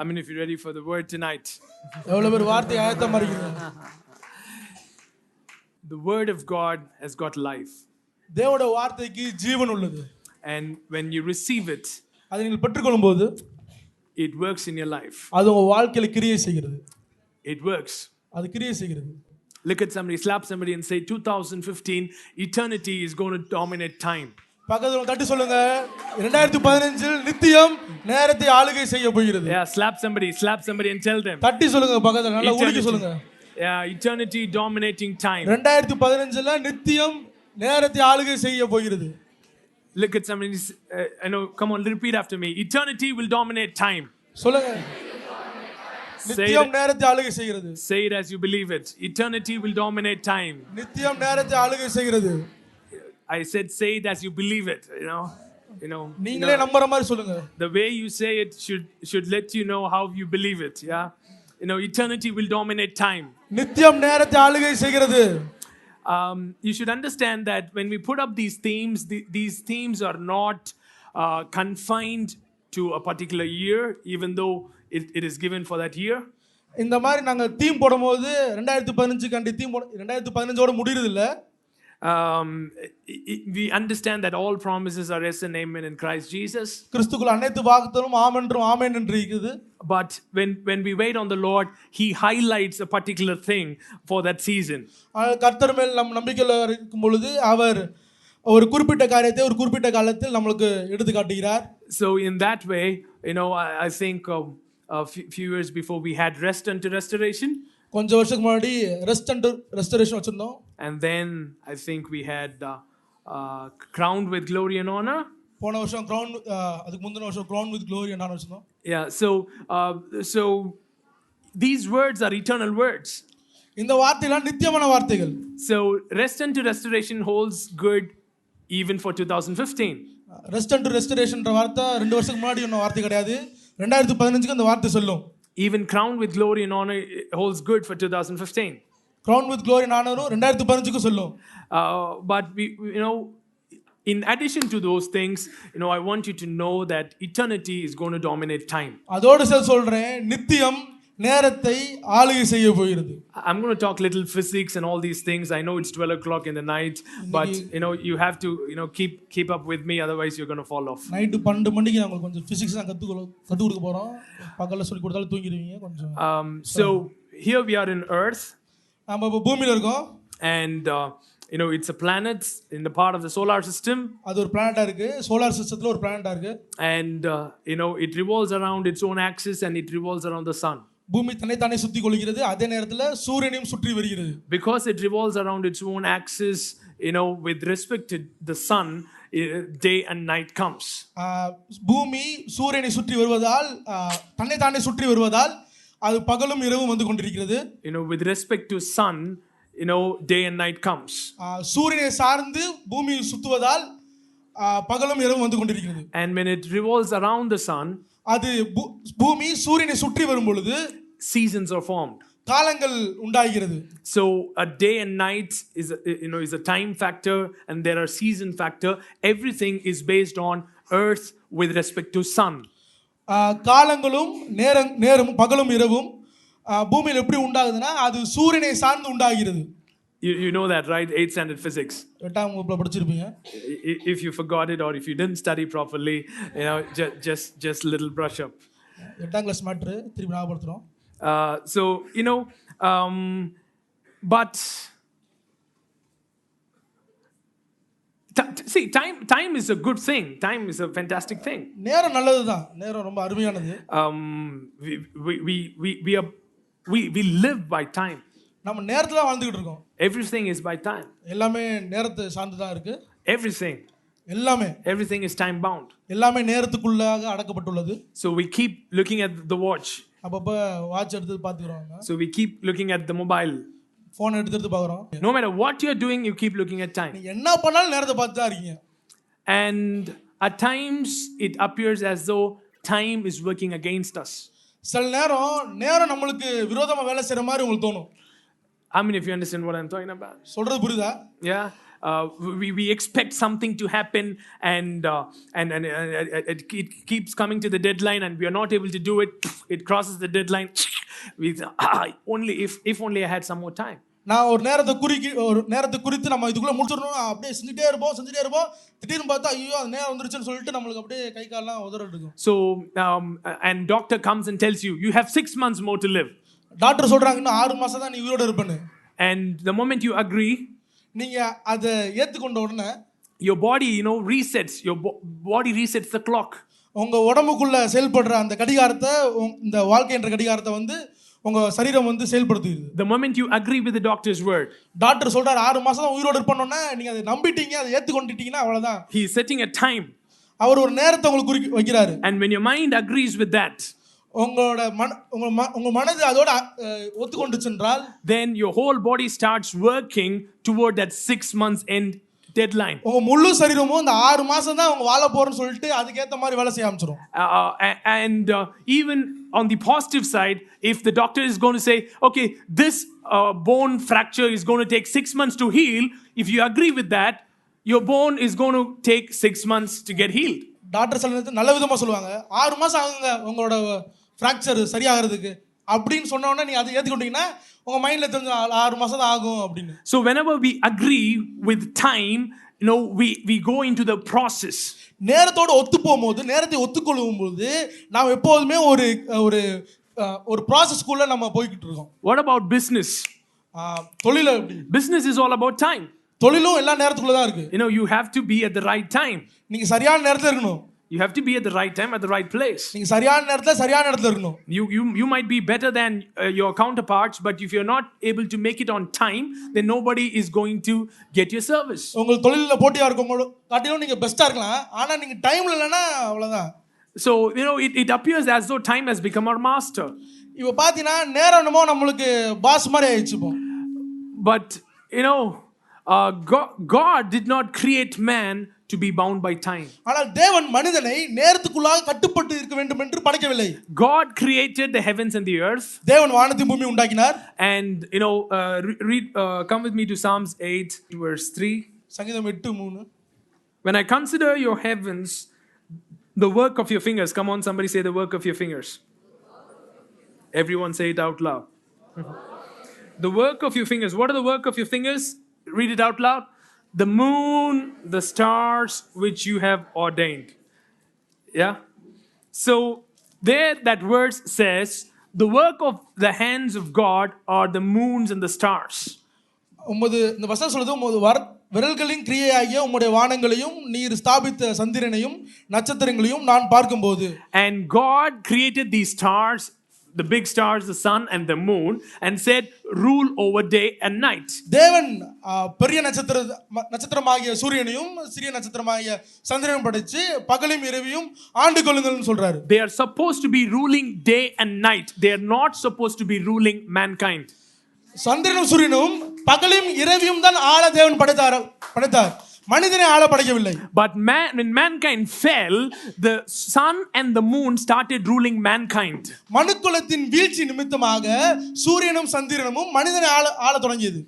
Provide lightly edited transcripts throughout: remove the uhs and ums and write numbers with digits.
I mean, if you're ready for the word tonight. எவ்வளவு பேர் வார்த்தை ஆயத்தமா இருக்கீங்க? The word of God has got life. தேவனுடைய வார்த்தைக்கு ஜீவன் உள்ளது. And when you receive it, அதை நீங்கள் பெற்றுக்கொள்ளும்போது it works in your life. அது உங்க வாழ்க்கையில கிரியை செய்கிறது. It works. அது கிரியை செய்கிறது. Look at somebody, slap somebody and say 2015 eternity is going to dominate time. பக்கத்துல தட்டி சொல்லுங்க 2015 இல் நித்தியம் நேரத்தை ஆளுகை செய்ய போகிறது. Yeah, slap somebody and tell them. தட்டி சொல்லுங்க பக்கத்துல நல்லா உலுக்கி சொல்லுங்க. Yeah, eternity dominating time. 2015 ல நித்தியம் நேரத்தை ஆளுகை செய்ய போகிறது. Look at somebody, come on, repeat after me. Eternity will dominate time. சொல்லுங்க. நித்தியம் நேரத்தை ஆளுகை செய்கிறது. Say it as you believe it. Eternity will dominate time. நித்தியம் நேரத்தை ஆளுகை செய்கிறது. I said say it as you believe it, நீங்களே நம்பற மாதிரி சொல்லுங்க. The way you say it should let you know how you believe it, yeah? Eternity will dominate time. நித்தியம் நேரத்தை ஆளுகை செய்கிறது. You should understand that when we put up these themes, these themes are not confined to a particular year, even though it is given for that year. இந்த மாதிரி நாங்க theme போடும்போது 2015 கண்டி theme 2015 ஓட முடியறது இல்ல. We understand that all promises are yes and amen in Christ Jesus. கிறிஸ்துவுக்குள் அனைத்து வாக்குத்தத்தமும் ஆம் என்றும் ஆமென் என்று இருக்குது. But when we wait on the Lord, he highlights a particular thing for that season. கர்த்தர் மேல் நம் நம்பிக்கையில இருக்கும் பொழுது அவர் ஒரு குறிப்பிட்ட காரியத்தை ஒரு குறிப்பிட்ட காலத்தில் நமக்கு எடுத்து காட்டுகிறார். So in that way, I think a few years before we had rest unto restoration. கொஞ்சம் வருஷத்துக்கு முன்னாடி ரெஸ்ட் அண்ட் ரெஸ்டரேஷன் வச்சிருந்தோம். And then I think we had crowned with glory and honor. போன வருஷம் crown அதுக்கு முந்தின வருஷம் crowned with glory and honor வச்சிருந்தோம். Yeah, so these words are eternal words. இந்த வார்த்தைகள் நித்தியமான வார்த்தைகள். So rest unto restoration holds good even for 2015. Rest and ரெஸ்டரேஷன்ன்ற வார்த்தை 2 வருஷத்துக்கு முன்னாடி இன்னும் வார்த்தை கிடையாது. 2015க்கு அந்த வார்த்தை சொல்லும். Even crowned with glory and honor holds good for 2015. Crowned with glory and honor 2015க்கு சொல்லும். But we in addition to those things, I want you to know that eternity is going to dominate time. அதோட சொல்றேன் நித்தியம் நேரத்தை ஆளுகை செய்ய போகிறது. I'm going to talk little physics and all these things. I know it's 12 o'clock in the night, but you have to keep up with me, otherwise you're going to fall off. Night 12 மணிக்கு நான் உங்களுக்கு கொஞ்சம் physics தான் கத்து கொடுக்க போறோம். பகல்ல சொல்லி கொடுத்தாலும் தூங்கிடுவீங்க கொஞ்சம். So here we are in earth. நாம இப்ப பூமியில இருக்கோம். And it's a planet in the part of the solar system. அது ஒரு பிளானட்டா இருக்கு. சோலார் சிஸ்டத்துல ஒரு பிளானட்டா இருக்கு. And it revolves around its own axis and it revolves around the sun. பூமி தன்னை சுத்தி கொள்கிறது, அதே நேரத்துல சூரியனையும் சுற்றி வருகிறது. Because it revolves around its own axis, with respect to the sun, day and night comes. பூமி சூரியனை சுற்றி வருவதால் தன்னை சுற்றி வருவதால் அது பகலும் இரவும் வந்து கொண்டிருக்கிறது. With respect to sun, day and night comes. சூரியனை சார்ந்து பூமி சுத்துவதால் பகலும் இரவும் வந்து கொண்டிருக்கிறது. And when it revolves around the sun, அது பூமி சூரியனை சுற்றி வரும் பொழுது seasons are formed. காலங்கள் உண்டாகிறது. So a day and night is a time factor, and there are season factor. Everything is based on earth with respect to sun. காலங்களும் நேரமும் பகலும் இரவும் பூமியில் எப்படி உண்டாகுதுன்னா அது சூரியனை சார்ந்து உண்டாகிறது. You know that, right? 8th standard physics. 8ஆம் வகுப்புல படிச்சிருப்பீங்க. If you forgot it or if you didn't study properly, just little brush up. 8ஆம் கிளாஸ் மேட்டர் திருப்பி ஞாபகப்படுத்துறோம். So but see, time is a good thing. Time is a fantastic thing. நேரம் நல்லதுதான். நேரம் ரொம்ப அருமையானது. We live by time. நம்ம நேரத்துல வாழ்ந்துட்டு இருக்கோம். Everything is by time. எல்லாமே நேரத்தை சார்ந்து தான் இருக்கு. Everything is time bound. எல்லாமே நேரத்துக்குள்ளாக அடக்கப்பட்டுள்ளது. So we keep looking at the watch. அப்பப்ப வாட்ச் எடுத்து பாத்துறோம். So we keep looking at the mobile. phone எடுத்து பாக்குறோம். No matter what you're doing, you keep looking at time. நீ என்ன பண்ணாலும் நேரத்தை பார்த்து தான் இருக்கீங்க. And at times it appears as though time is working against us. சில நேரம் நம்மளுக்கு விரோதமா வேலை செய்யற மாதிரி உங்களுக்கு தோணும். I mean, if you understand what I'm talking about. சொல்றது புரியுதா? Yeah. we expect something to happen, and it keeps coming to the deadline, and we are not able to do it. It crosses the deadline. We only if only I had some more time. நான் ஒரு நேரத்தை குறித்து நம்ம இதுக்குள்ள முடிச்சிடணும் அப்படியே செஞ்சுட்டே இருப்போம் திடீர்னு பார்த்தா ஐயோ அது நேரம் வந்துருச்சுன்னு சொல்லிட்டு நம்மளுக்கு அப்படியே கை கால்லாம் உதறிட்டு இருக்கும். So and doctor comes and tells you you have 6 months more to live. Doctor சொல்றாங்க இன்னும் 6 மாசம் தான் நீ உயிரோட இருப்பேன்னு. And the moment you agree, நீங்க அதை ஏத்துக்கொண்ட உடனே your body resets, your body resets the clock. உங்க உடம்புக்குள்ள செயல்படுற அந்த கடிகாரத்தை, இந்த வாழ்க்கை என்ற கடிகாரத்தை உங்க சரீரம் செயல்படுத்துது. The moment you agree with the doctor's word, doctor சொல்றாரு 6 மாசம் தான் உயிரோட இருப்பேன்னா நீங்க அதை நம்பிட்டீங்க, அதை ஏத்துக்கொண்டிட்டீங்கன்னா அவ்வளவுதான். He is setting a time. அவர் ஒரு நேரத்தை உங்களுக்கு வைக்கிறாரு. And when your mind agrees with that, உங்க மனது அதோட ஒத்துக்கொண்டுச்சென்றால், then your whole body starts working toward that 6 months end deadline. உங்க முழு சரீரமும் இந்த 6 மாசம் தான் அவங்க வாழ போறேன்னு சொல்லிட்டு அதுக்கு ஏத்த மாதிரி வேலை செய்ய ஆரம்பிச்சிரும். And even on the positive side, if the doctor is going to say, okay, this bone fracture is going to take 6 months to heal, if you agree with that, your bone is going to take 6 months to get healed. Doctor சொல்றது நல்ல விதமா சொல்லுவாங்க, 6 மாசம் ஆகுங்க உங்களோட fracture சரியாகிறதுக்கு அப்படின்னு சொன்ன உடனே நீ அதை ஏத்துக்கிட்டீங்கன்னா உங்க மைண்ட்ல தெரிஞ்ச 6 மாசம் தான் ஆகும் அப்படின்னு. So whenever we agree with time, we go into the process. நேரத்தோட ஒத்து போகும்போது, நேரத்தை ஒத்துக்கொள்ளும் போது நாம் எப்போதுமே ஒரு ஒரு ஒரு ப்ராசஸ்க்குள்ள நம்ம போய்கிட்டு இருக்கோம். What about business? தொழில Business is all about time. தொழிலும் எல்லா நேரத்துக்குள்ள தான் இருக்கு. You have to be at the right time. நீங்க சரியான நேரத்துல இருக்கணும். You have to be at the right time at the right place. நீங்க சரியான நேரத்துல சரியான இடத்துல இருக்கணும். You might be better than your counterparts, but if you're not able to make it on time, then nobody is going to get your service. உங்க தொழில்ல போட்டியா இருக்கவங்க காட்டிலும் நீங்க பெஸ்டா இருக்கலாம், ஆனா நீங்க டைம்ல இல்லனா அவ்வளவுதான். So it appears as though time has become our master. இப்போ பாத்தீனா நேரம் என்னமோ நமக்கு பாஸ் மாதிரி ஆயிடுச்சு இப்போ. But God did not create man to be bound by time. ஆனால் தேவன் மனிதனை நேரத்துக்குள்ளாக கட்டுப்பட்டு இருக்க வேண்டும் என்று படைக்கவில்லை. God created the heavens and the earth. தேவன் வானத்தையும் பூமியையும் உண்டாக்கினார். And read come with me to Psalms 8 verse 3. சங்கீதம் 8:3. When I consider your heavens, the work of your fingers. Come on, somebody say the work of your fingers. Everyone say it out loud. The work of your fingers. What are the work of your fingers? Read it out loud. The moon, the stars which you have ordained. Yeah. So there that verse says the work of the hands of God are the moons and the stars. இந்த வசனம் சொல்லுது உமது விரல்களின் கிரியையாகிய உம்முடைய வானங்களையும் நீர் ஸ்தாபித்த சந்திரனையும் நட்சத்திரங்களையும் நான் பார்க்கும்போது. And God created these stars, the big stars, the sun and the moon, and said rule over day and night. தேவன் பெரிய நட்சத்திரமாகிய சூரியனையும் சிறிய நட்சத்திரமாகிய சந்திரனையும் படைச்சு பகலும் இரவையும் ஆண்டு கொள்ளுங்கள்னு சொல்றாரு. They are supposed to be ruling day and night. They are not supposed to be ruling mankind. சந்திரனும் சூரியனும் பகலும் இரவையும் தான் ஆள தேவன் படைத்தார், மனிதனை ஆள படைக்கவில்லை. But when mankind fell, the sun and the moon started ruling mankind. மனுக்குலத்தின் வீழ்ச்சி நிமித்தமாக சூரியனும் சந்திரனும் மனிதனை ஆள தொடங்கியது.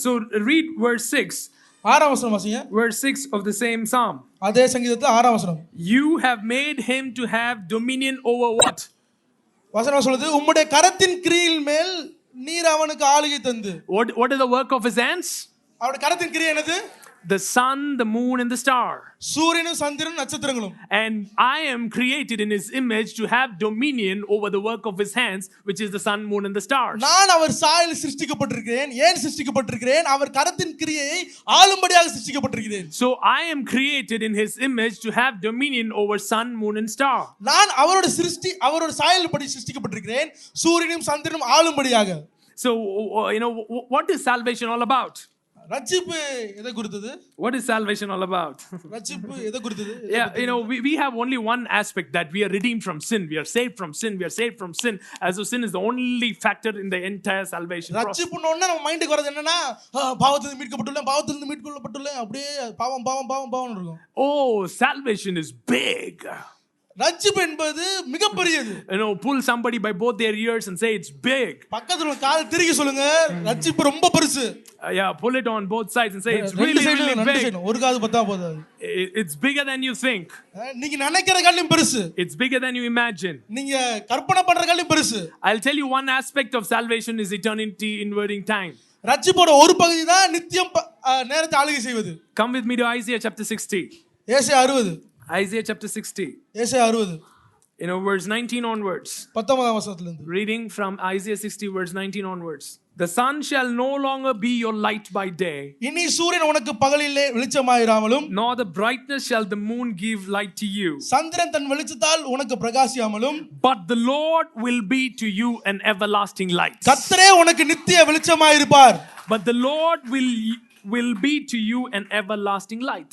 So read verse 6. 6ஆம் வசனம் வாசிங்க. Verse 6 of the same psalm. அதே சங்கீதத்துல 6ஆம் வசனம். You have made him to have dominion over what? வசனம் சொல்லுது உம்முடைய கரத்தின் கிரியில் மேல் நீர் அவனுக்கு ஆளுகை தந்து. What is the work of his hands? அவருடைய கரத்தின் கிரியை என்னது? The sun, the moon and the star. சூரியனும் சந்திரனும் நட்சத்திரங்களும். And I am created in his image to have dominion over the work of his hands, which is the sun, moon and the stars. நான் அவர் சாயலில் சிருஷ்டிக்கப்பட்டிருக்கிறேன். ஏன் சிருஷ்டிக்கப்பட்டிருக்கிறேன்? அவர் கரத்தின் கிரியையை ஆளும்படியாக சிருஷ்டிக்கப்பட்டிருக்கிறேன். So I am created in his image to have dominion over sun, moon and star. நான் அவரோட சாயல் படி சிருஷ்டிக்கப்பட்டிருக்கிறேன், சூரியனும் சந்திரனும் ஆளும்படியாக. So what is salvation all about? ரட்சிப்பு எதை குறித்தது? What is salvation all about? ரட்சிப்பு எதை குறித்தது? Yeah, we have only one aspect, that we are redeemed from sin. We are saved from sin. We are saved from sin. As though sin is the only factor in the entire salvation process. ரட்சிப்புனோன்னா நம்ம மைண்டுக்கு வரது என்னன்னா பாவத்திலிருந்து மீட்கப்பட்டுள்ளேன் அப்படியே பாவம் இருக்கும். Oh, salvation is big. ரட்சிப்பு என்பது மிகப்பெரியது. Pull somebody by both their ears and say it's big. பக்கத்துல உள்ள காதை திருகி சொல்லுங்க, ரட்சிப்பு ரொம்ப பெருசு. Yeah, pull it on both sides and say it's really big. ஒரு காது பத்தா போதாது. It's bigger than you think. நீங்க நினைக்கிறதுக்காட்டிலும் பெருசு. It's bigger than you imagine. நீங்க கற்பனை பண்றதுக்காட்டிலும் பெருசு. I'll tell you one aspect of salvation is eternity inverting time. ரட்சிப்போட ஒரு பகுதி தான் நித்தியம் நேரத்தை ஆளுகை செய்வது. Come with me to Isaiah chapter 60. ஏசாயா 60. Isaiah chapter 60. ஏசாயா 60. Verse 19 onwards. 19ஆம் வசனத்துல இருந்து. Reading from Isaiah 60 verse 19 onwards. The sun shall no longer be your light by day. இனி சூரியன் உனக்கு பகலிலே வெளிச்சமாயிராமலும், nor the brightness shall the moon give light to you. சந்திரன் தன் வெளிச்சத்தால் உனக்கு பிரகாசியாமலும், but the Lord will be to you an everlasting light. கர்த்தரே உனக்கு நித்திய வெளிச்சமாயிருப்பார். But the Lord will be to you an everlasting light.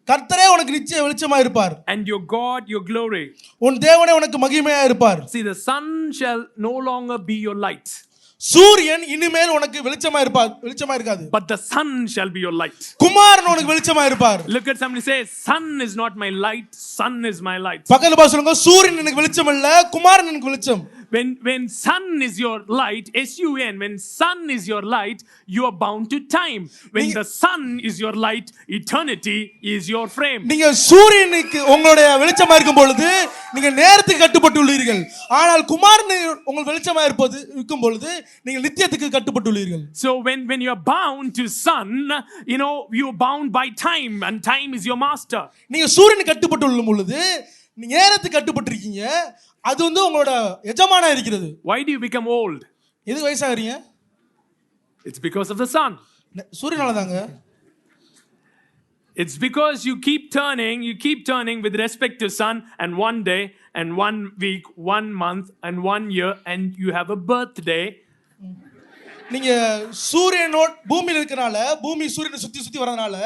கர்த்தரே உனக்கு நித்திய வெளிச்சமாயிருப்பார். And your God your glory. உன் தேவனே உனக்கு மகிமையாயிருப்பார். See, the sun shall no longer be your light. சூரியன் இனிமேல் உனக்கு வெளிச்சமா இருக்காது. But the sun shall be your light. குமாரன் உனக்கு வெளிச்சமா இருப்பார். Look at somebody say, sun is not my light, sun is my light. பக்கத்துல பாத்து சொல்லுங்க, சூரியன் எனக்கு வெளிச்சம் இல்ல, குமாரன் எனக்கு வெளிச்சம். When sun is your light, S-U-N, when sun is your light, you are bound to time. When the sun is your light, eternity is your frame. நீங்க சூரியனுக்கு உங்களுடைய வெளிச்சமா இருக்கும் பொழுது நீங்க நேரத்துக்கு கட்டுப்பட்டு உள்ளீர்கள். ஆனால் குமாரன் உங்கள் வெளிச்சமா இருக்கும் பொழுது நீங்க நித்தியத்துக்கு கட்டுப்பட்டு உள்ளீர்கள். So when you are bound to sun, you are bound by time and time is your master. நீங்க சூரியனுக்கு கட்டுப்பட்டு உள்ள பொழுது நீங்க நேரத்துக்கு கட்டுப்பட்டு இருக்கீங்க. அது வந்து உங்களோட எஜமானா இருக்கிறது. Why do you become old? எதுக்கு வயசாகிறீங்க? It's because of the sun. சூரியனால தாங்க. It's because you keep turning with respect to sun, and one day and 1 week, 1 month and 1 year, and you have a birthday. நீங்க சூரியனோட பூமியில இருக்கனால, பூமி சூரியனை சுத்தி வரதுனால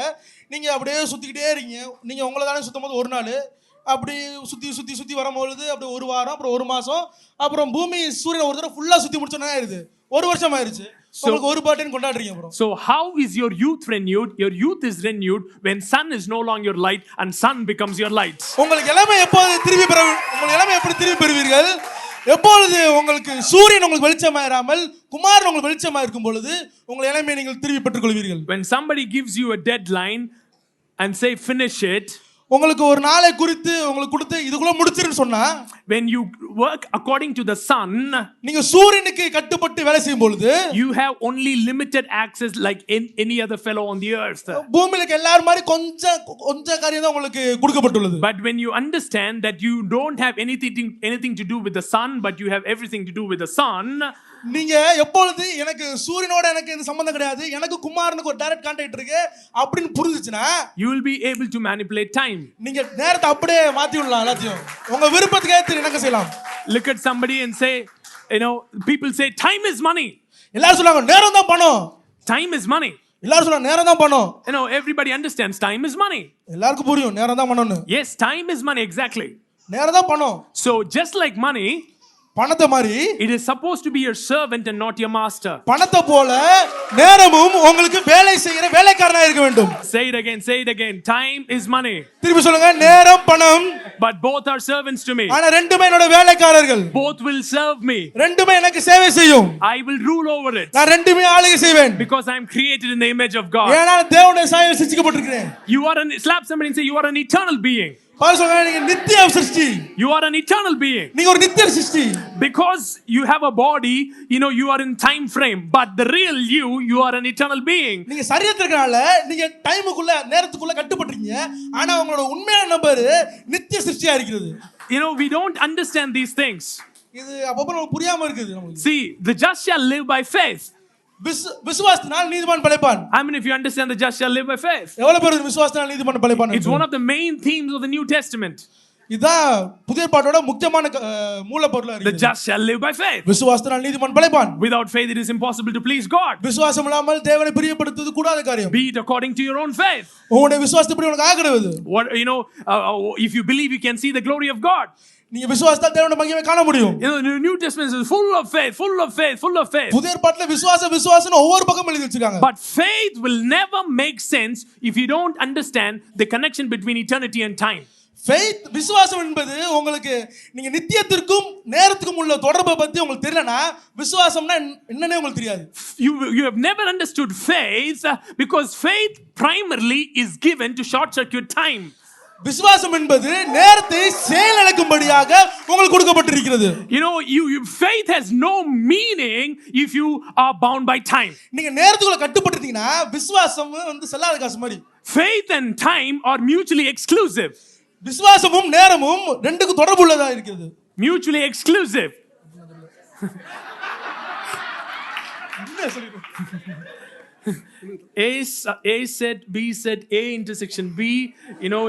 நீங்க அப்படியே சுத்திக்கிட்டே இருக்கீங்க. நீங்க உங்களை தானே சுத்தும் போது ஒரு நாள் அப்படி சுத்தி வரும்பொழுது அப்படி ஒரு வாரம், அப்புறம் ஒரு மாசம், அப்புறம் பூமி சூரியனை ஒரு தடவை ஃபுல்லா சுத்தி முடிச்சோன்னா ஆயிருது. ஒரு வருஷம் ஆயிருச்சு. உங்களுக்கு ஒரு birthday கொண்டாடுறீங்க bro. So how is your youth renewed? Your youth is renewed when sun is no longer your light and sun becomes your light. உங்களுக்கு இளமை எப்படி திரும்பி பெறுவீர்கள்? எப்பொழுது உங்களுக்கு சூரியன் உங்களுக்கு வெளிச்சமாயிராமல் குமாரன் உங்களுக்கு வெளிச்சமா இருக்கும் பொழுது உங்கள் இளமையை நீங்கள் திரும்பி பெற்றுக் கொள்வீர்கள். When somebody gives you a deadline and say finish it, உங்களுக்கு ஒரு நாளை குறித்து உங்களுக்கு கொடுத்து இதுக்குள்ள முடிச்சிருன்னு சொன்னா, when you work according to the sun, நீங்க சூரியனுக்கு கட்டுப்பட்டு வேலை செய்யும் பொழுது you have only limited access like any other fellow on the earth. பூமியில எல்லாரும் மாதிரி கொஞ்சம் காரியம் தான் உங்களுக்கு கொடுக்கப்பட்டுள்ளது. But when you understand that you don't have anything to do with the sun, but you have everything to do with the sun, நீங்க எப்பொழுது எனக்கு சூரியனோட எனக்கு இந்த சம்பந்தம் கிடையாது, எனக்கு குமாரனுக்கு ஒரு டைரக்ட் கான்டாக்ட் இருக்கு அப்படின்னு புரிஞ்சுச்சுனா, you will be able to manipulate time. நீங்க நேரத்தை அப்படியே மாத்தி விடலாம். எல்லாத்தையும் உங்க விருப்பத்துக்கு ஏத்து என்ன செய்யலாம். Look at somebody and say, people say time is money. எல்லாரும் சொல்றாங்க நேரம் தான் பணம். Time is money. எல்லாரும் சொல்றாங்க நேரம் தான் பணம். Everybody understands time is money. எல்லாருக்கும் புரியும் நேரம் தான் பணம்னு. Yes, time is money, exactly. நேரம் தான் பணம். So just like money, பணத்தை மாதிரி it is supposed to be your servant and not your master. பணத்தை போல நேரமும் உங்களுக்கு வேலை செய்யற வேலைக்காரனா இருக்க வேண்டும். Say it again. Time is money. திருப்பி சொல்லுங்க, நேரம் பணம். But both are servants to me. ஆனா ரெண்டுமே என்னோட வேலைக்காரர்கள். Both will serve me. ரெண்டுமே எனக்கு சேவை செய்யும். I will rule over it. நான் ரெண்டுமே ஆளுகை செய்வேன். Because I am created in the image of God. ஏன்னா தேவனுடைய சாயலில் சிருஷ்டிக்கப்பட்டிருக்கிறேன். Slap somebody and say you are an eternal being. பாரு சொல்லுங்க, நீங்க நித்திய சிருஷ்டி. You are an eternal being. நீங்க ஒரு நித்திய சிருஷ்டி. Because you have a body, you are in time frame, but the real you are an eternal being. நீங்க சரீரத்துக்குனால நீங்க டைமுக்குள்ள நேரத்துக்குள்ள கட்டுப்பட்டிருக்கீங்க. ஆனா உங்களோட உண்மையான நபர் நித்திய சிருஷ்டியா இருக்கிறது. We don't understand these things. இது அப்பப்ப நமக்கு புரியாம இருக்குது நமக்கு. See, the just shall live by faith. விசுவாசத்தினால் நீதிமான் பிழைப்பான். I mean, if you understand the just shall live by faith. எவ்வளவு பேர் விசுவாசத்தினால் நீதிமான் பிழைப்பான்? It's one of the main themes of the New Testament. இதான் புதிய ஏற்பாட்டோட முக்கியமான மூலப்பொருளா இருக்கு. The just shall live by faith. விசுவாசத்தினால் நீதிமான் பிழைப்பான். Without faith it is impossible to please God. விசுவாசம் இல்லாமல் தேவனை பிரியப்படுத்துவது கூடாத காரியம். Be it according to your own faith. உங்களுடைய விசுவாசத்துப்படி உனக்கு ஆகிறது. What if you believe you can see the glory of God. நீங்க விசுவாசத்தால் தேவனுடைய மகிமையை காண முடியும். The New Testament is full of faith. புதிய ஏற்பாட்டிலே விசுவாசம் ஒவ்வொரு பக்கம் எழுதி வச்சிருக்காங்க. But faith will never make sense if you don't understand the connection between eternity and time. faith விசுவாசம் என்பது உங்களுக்கு நீங்க நித்தியத்திற்கும் நேரத்துக்கும் உள்ள தொடர்பை பத்தி உங்களுக்கு தெரியலனா விசுவாசம்னா என்னன்னே உங்களுக்கு தெரியாது. You have never understood faith because faith primarily is given to short circuit time. விசுவாசம் என்பது நேரத்தை செயலிழக்கும்படியாக உங்களுக்கு கொடுக்கப்பட்டிருக்கிறது. You know, faith has no meaning if you are bound by time. நீங்க நேரத்துக்குள்ள கட்டுப்பட்டிருந்தீங்கன்னா விசுவாசம் வந்து செல்லாத காசு மாதிரி. Faith and time are mutually exclusive. விசுவாசமும் நேரமும் ரெண்டுக்கு தொடர்பு உள்ளதா இருக்குது. Mutually exclusive. A set, B set, A intersection B, you know,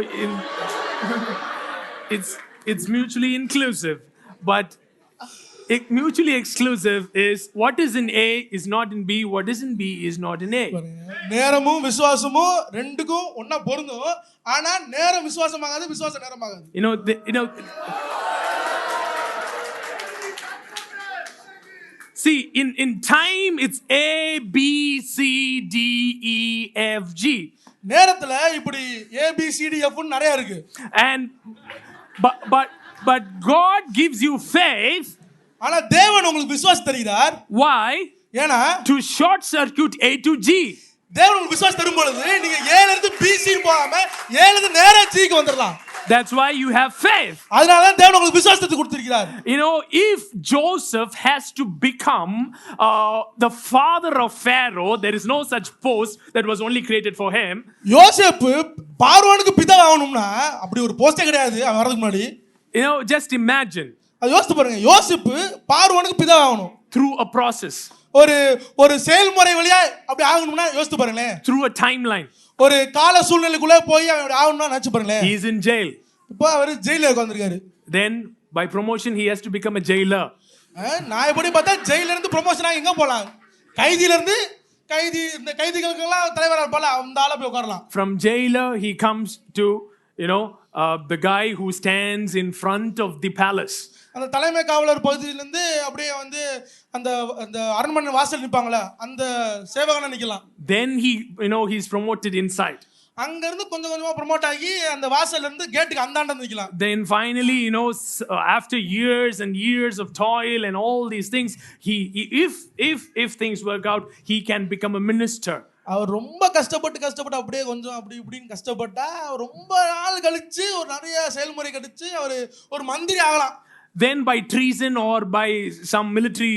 it's mutually inclusive, but mutually exclusive is what is in A is not in B, what is in B is not in A. நேரமும் விசுவாசமும் ரெண்டுக்கும் ஒண்ணா பொருந்தும், ஆனா நேரம் விசுவாசமாகாது, விசுவாசம் நேரமாகாது. You know See, in time it's A, B, C, D, E, F, G. நேரத்துல இப்படி A, B, C, D, F நிறைய இருக்கு. And but God gives you faith. ஆனா தேவன் உங்களுக்கு விசுவாசம் தருகிறார். Why? ஏனா to short circuit A to G. தேவன் உங்களுக்கு விசுவாசம் தரும் பொழுது நீங்க A ல இருந்து B C போகாம A ல இருந்து நேரா G க்கு வந்துறலாம். That's why you have faith. அதனால தான் தேவன் உங்களுக்கு விசுவாசத்தை கொடுத்திருக்கிறார். You know, if Joseph has to become the father of Pharaoh, there is no such post that was only created for him. யோசேப் பார்வோனுக்கு பிதா ஆகணும்னா அப்படி ஒரு போஸ்டே கிடையாது அவன் வரதுக்கு முன்னாடி. You know, just imagine. அது யோசித்து பாருங்க, யோசேப் பார்வோனுக்கு பிதா ஆகணும். Through a process. ஒரு செயல்முறை வழியா அப்படி ஆகணும்னா யோசித்து பாருங்களேன். Through a timeline. ஒரு கால சூழ்நிலைக்குள்ள போய் அப்படி ஆகணும்னா நினைச்சு பாருங்களேன். He is in jail. இப்போ அவர் ஜெயில்ல உட்கார்ந்திருக்காரு. Then by promotion he has to become a jailer. நான் எப்படி பார்த்தா ஜெயில்ல இருந்து ப்ரமோஷன் ஆகி எங்க போலாம்? கைதில இருந்து இந்த கைதிகளுக்கெல்லாம் தலைவரா இருப்பால அந்த ஆள போய் உட்காரலாம். From jailer he comes to, you know, the guy who stands in front of the palace. அந்த தலைமை காவலர் பகுதியில இருந்து அப்படியே வந்து அந்த அரண்மனை வாசல் நிப்பாங்களா அந்த சேவகனா நிக்கலாம். Then he's promoted inside. அங்க இருந்து கொஞ்சம் கொஞ்சமா ப்ரோமோட் ஆகி அந்த வாசல்ல இருந்து கேட்டுக்கு அந்தாண்ட நிக்கலாம். Then finally, after years and years of toil and all these things, if things work out, he can become a minister. அவர் ரொம்ப கஷ்டப்பட்டு அப்படியே கொஞ்சம் அப்படி இப்படின்னு கஷ்டப்பட்டா ரொம்ப நாள் கழிச்சு ஒரு நிறைய செயல்முறை கழிச்சு அவர் ஒரு மந்திரி ஆகலாம். Then by treason or by some military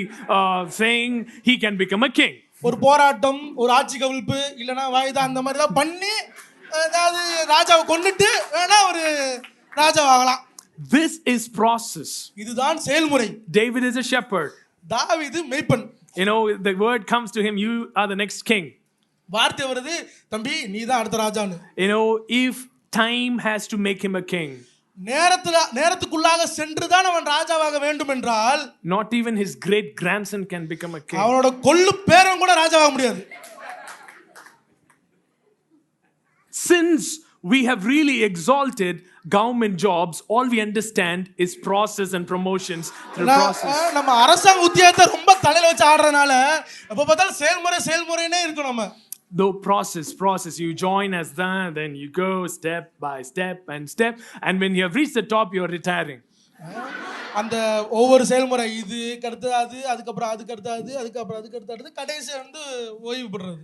thing, he can become a king. ஒரு போராட்டம், ஒரு ஆட்சி கவிழ்ப்பு, இல்லனா வாய்தா அந்த மாதிரி எல்லாம் பண்ணி அதாவது ராஜாவை கொன்னுட்டு வேணா ஒரு ராஜாவாகலாம். This is process. இதுதான் செயல்முறை. David is a shepherd. தாவீது மேய்ப்பன். The word comes to him, you are the next king. வார்த்தை வருது, தம்பி நீ தான் அடுத்த ராஜான்னு. If time has to make him a king. நேரத்துக்குள்ளாக சென்றுதான் அவன் ராஜாவாக வேண்டும் என்றால் not even his great grandson can become a king. அவனோட கொள்ளு பேரன் கூட ராஜாவாக முடியாது. Since we have really exalted government jobs, all we understand is process and promotions through process. நம்ம அரசாங்க உத்தியோகத்தை ரொம்ப தலையில வச்சு ஆடுறனால எப்ப பார்த்தாலும் செயல்முறைனே இருக்கு. நம்ம though process you join as that, then you go step by step, and when you have reached the top you are retiring. அந்த ஒவ்வொரு செயல்முறை இது கடுத்தது அதுக்கப்புறம் அதுக்கு அடுத்தது கடைசி வந்து ஓய்வு பெறுறது.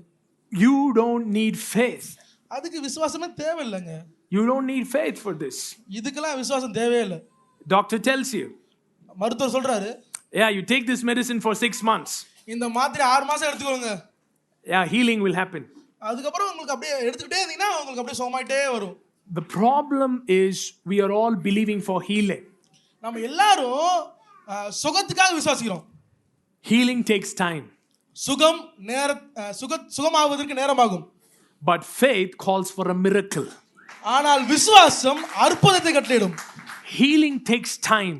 You don't need faith. அதுக்கு விசுவாசமே தேவையில்லைங்க. You don't need faith for this. இதுக்கெல்லாம் விசுவாசம் தேவையே இல்லை. Doctor tells you, மருத்துவர் சொல்றாரு, yeah, you take this medicine for 6 months. இந்த மாத்திரை 6 மாசம் எடுத்துக்கோங்க. Yeah, healing will happen. அதுக்கப்புறம் உங்களுக்கு அப்படியே எடுத்துக்கிட்டே இருந்தீங்கன்னா உங்களுக்கு அப்படியே சுகமாயிட்டே வரும். The problem is we are all believing for healing. நம்ம எல்லாரும் சுகத்துக்காக விசுவாசிக்கிறோம். Healing takes time. சுகமாவதற்கு நேரமாகும். But faith calls for a miracle. ஆனால் விசுவாசம் அற்புதத்தை கட்டளையிடும். Healing takes time.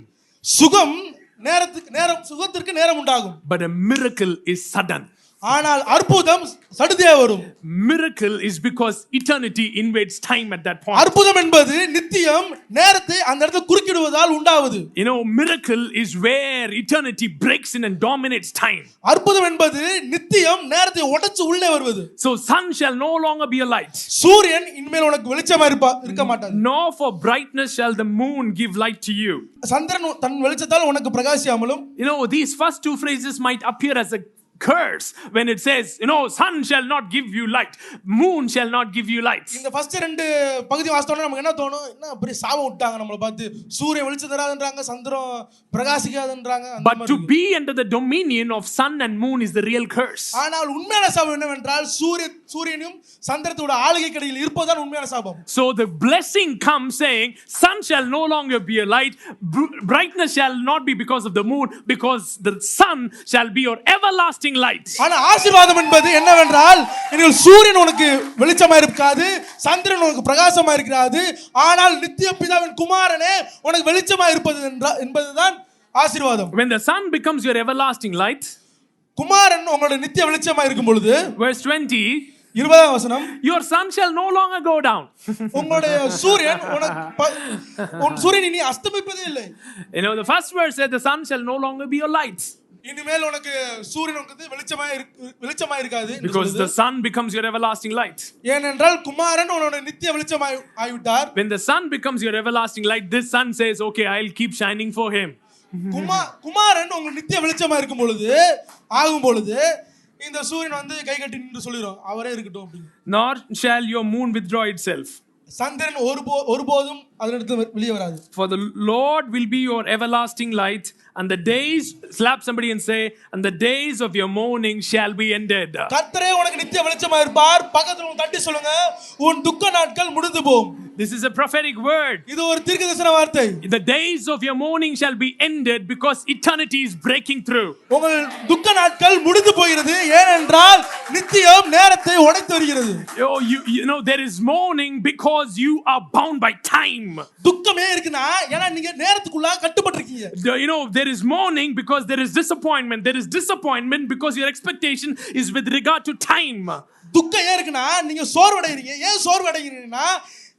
சுகத்திற்கு நேரம் உண்டாகும். But a miracle is sudden. ஆனால் அற்புதம் சடுதியா வரும். Miracle is because eternity invades time at that point. அற்புதம் என்பது நித்தியம் நேரத்தை அந்த இடத்துல குறுக்கிடுவதால் உண்டாவது. You know, miracle is where eternity breaks in and dominates time. அற்புதம் என்பது நித்தியம் நேரத்தை உடைச்சு உள்ளே வருவது. So sun shall no longer be a light. சூரியன் இனிமேல் உனக்கு வெளிச்சமா இருக்க மாட்டாது. Nor for brightness shall the moon give light to you. சந்திரன் தன் வெளிச்சத்தால் உனக்கு பிரகாசியாமலும். You know, these first two phrases might appear as a curse when it says, you know, sun shall not give you light, moon shall not give you light. இந்த first ரெண்டு பகுதி வாசித்தோம்னா நமக்கு என்ன தோணும்? என்ன அப்படி சாபம் விட்டாங்க நம்மள பார்த்து. சூரியன் வெளிச்சம் தராதுன்றாங்க, சந்திரன் பிரகாசிக்காதுன்றாங்க. But to be under the dominion of sun and moon is the real curse. ஆனால் உண்மையான சாபம் என்னவென்றால் சூரியனும் சந்திரத்தோட ஆளுகை கடையில் இருப்பதுதான் உண்மையான சாபம். So the blessing comes saying, sun shall no longer be a light, brightness shall not be because of the moon, because the sun shall be your everlasting light. ஆனா ஆசீர்வாதம் என்பது என்னவென்றால் நீங்கள் சூரியன் உனக்கு வெளிச்சமா இருக்காது, சந்திரன் உனக்கு பிரகாசமா இருக்காது, ஆனால் நித்திய பிதாவின் குமாரனே உனக்கு வெளிச்சமா இருப்பது என்பதுதான் ஆசீர்வாதம். When the sun becomes your everlasting light, குமாரன் உங்களுடைய நித்திய வெளிச்சமா இருக்கும் பொழுது, verse 20, 20ஆம் வசனம், your sun shall no longer go down. உங்களுடைய சூரியன் உன் சூரியன் இனி அஸ்தமிப்பதே இல்லை. You know, the first verse said the sun shall no longer be your light. இனிமேல் உனக்கு சூரியன் உனக்கு வெளிச்சமா இருக்காது. Because the sun becomes your everlasting light. ஏனென்றால் குமாரன் உன்னுடைய நித்திய வெளிச்சமாய் ஆகிவிட்டார். When the sun becomes your everlasting light, this sun says, okay, I'll keep shining for him. குமாரன் உங்களுக்கு நித்திய வெளிச்சமா இருக்கும் பொழுது ஆகும் பொழுது இந்த சூரியன் வந்து கை கட்டி நின்று சொல்லிரும், அவரே இருக்கட்டும் அப்படி. Nor shall your moon withdraw itself. சந்திரன் ஒருபோதும் அதனிடத்து வெளியே வராது. For the Lord will be your everlasting light, and the days, slap somebody and say, and the days of your mourning shall be ended. கர்த்தரே உனக்கு நித்திய வெளிச்சமா இருப்பார். பக்கத்துல தட்டி சொல்லுங்க, உன் துக்க நாட்கள் முடிந்து போகும். This is a prophetic word. இது ஒரு தீர்க்கதரிசன வார்த்தை. The days of your mourning shall be ended because eternity is breaking through. உங்கள் துக்க நாட்கள் முடிந்து போகிறது, ஏனென்றால் நித்தியம் நேரத்தை உடைத்து வருகிறது. You know, there is mourning because you are bound by time. துக்கமே இருக்குனா ஏனா நீங்க நேரத்துக்குள்ள கட்டுப்பட்டிருக்கீங்க. You know, there is mourning because there is disappointment. There is disappointment because your expectation is with regard to time. துக்கம் ஏன் இருக்குனா நீங்க சோர்வடைறீங்க. ஏன் சோர்வடைறீங்கன்னா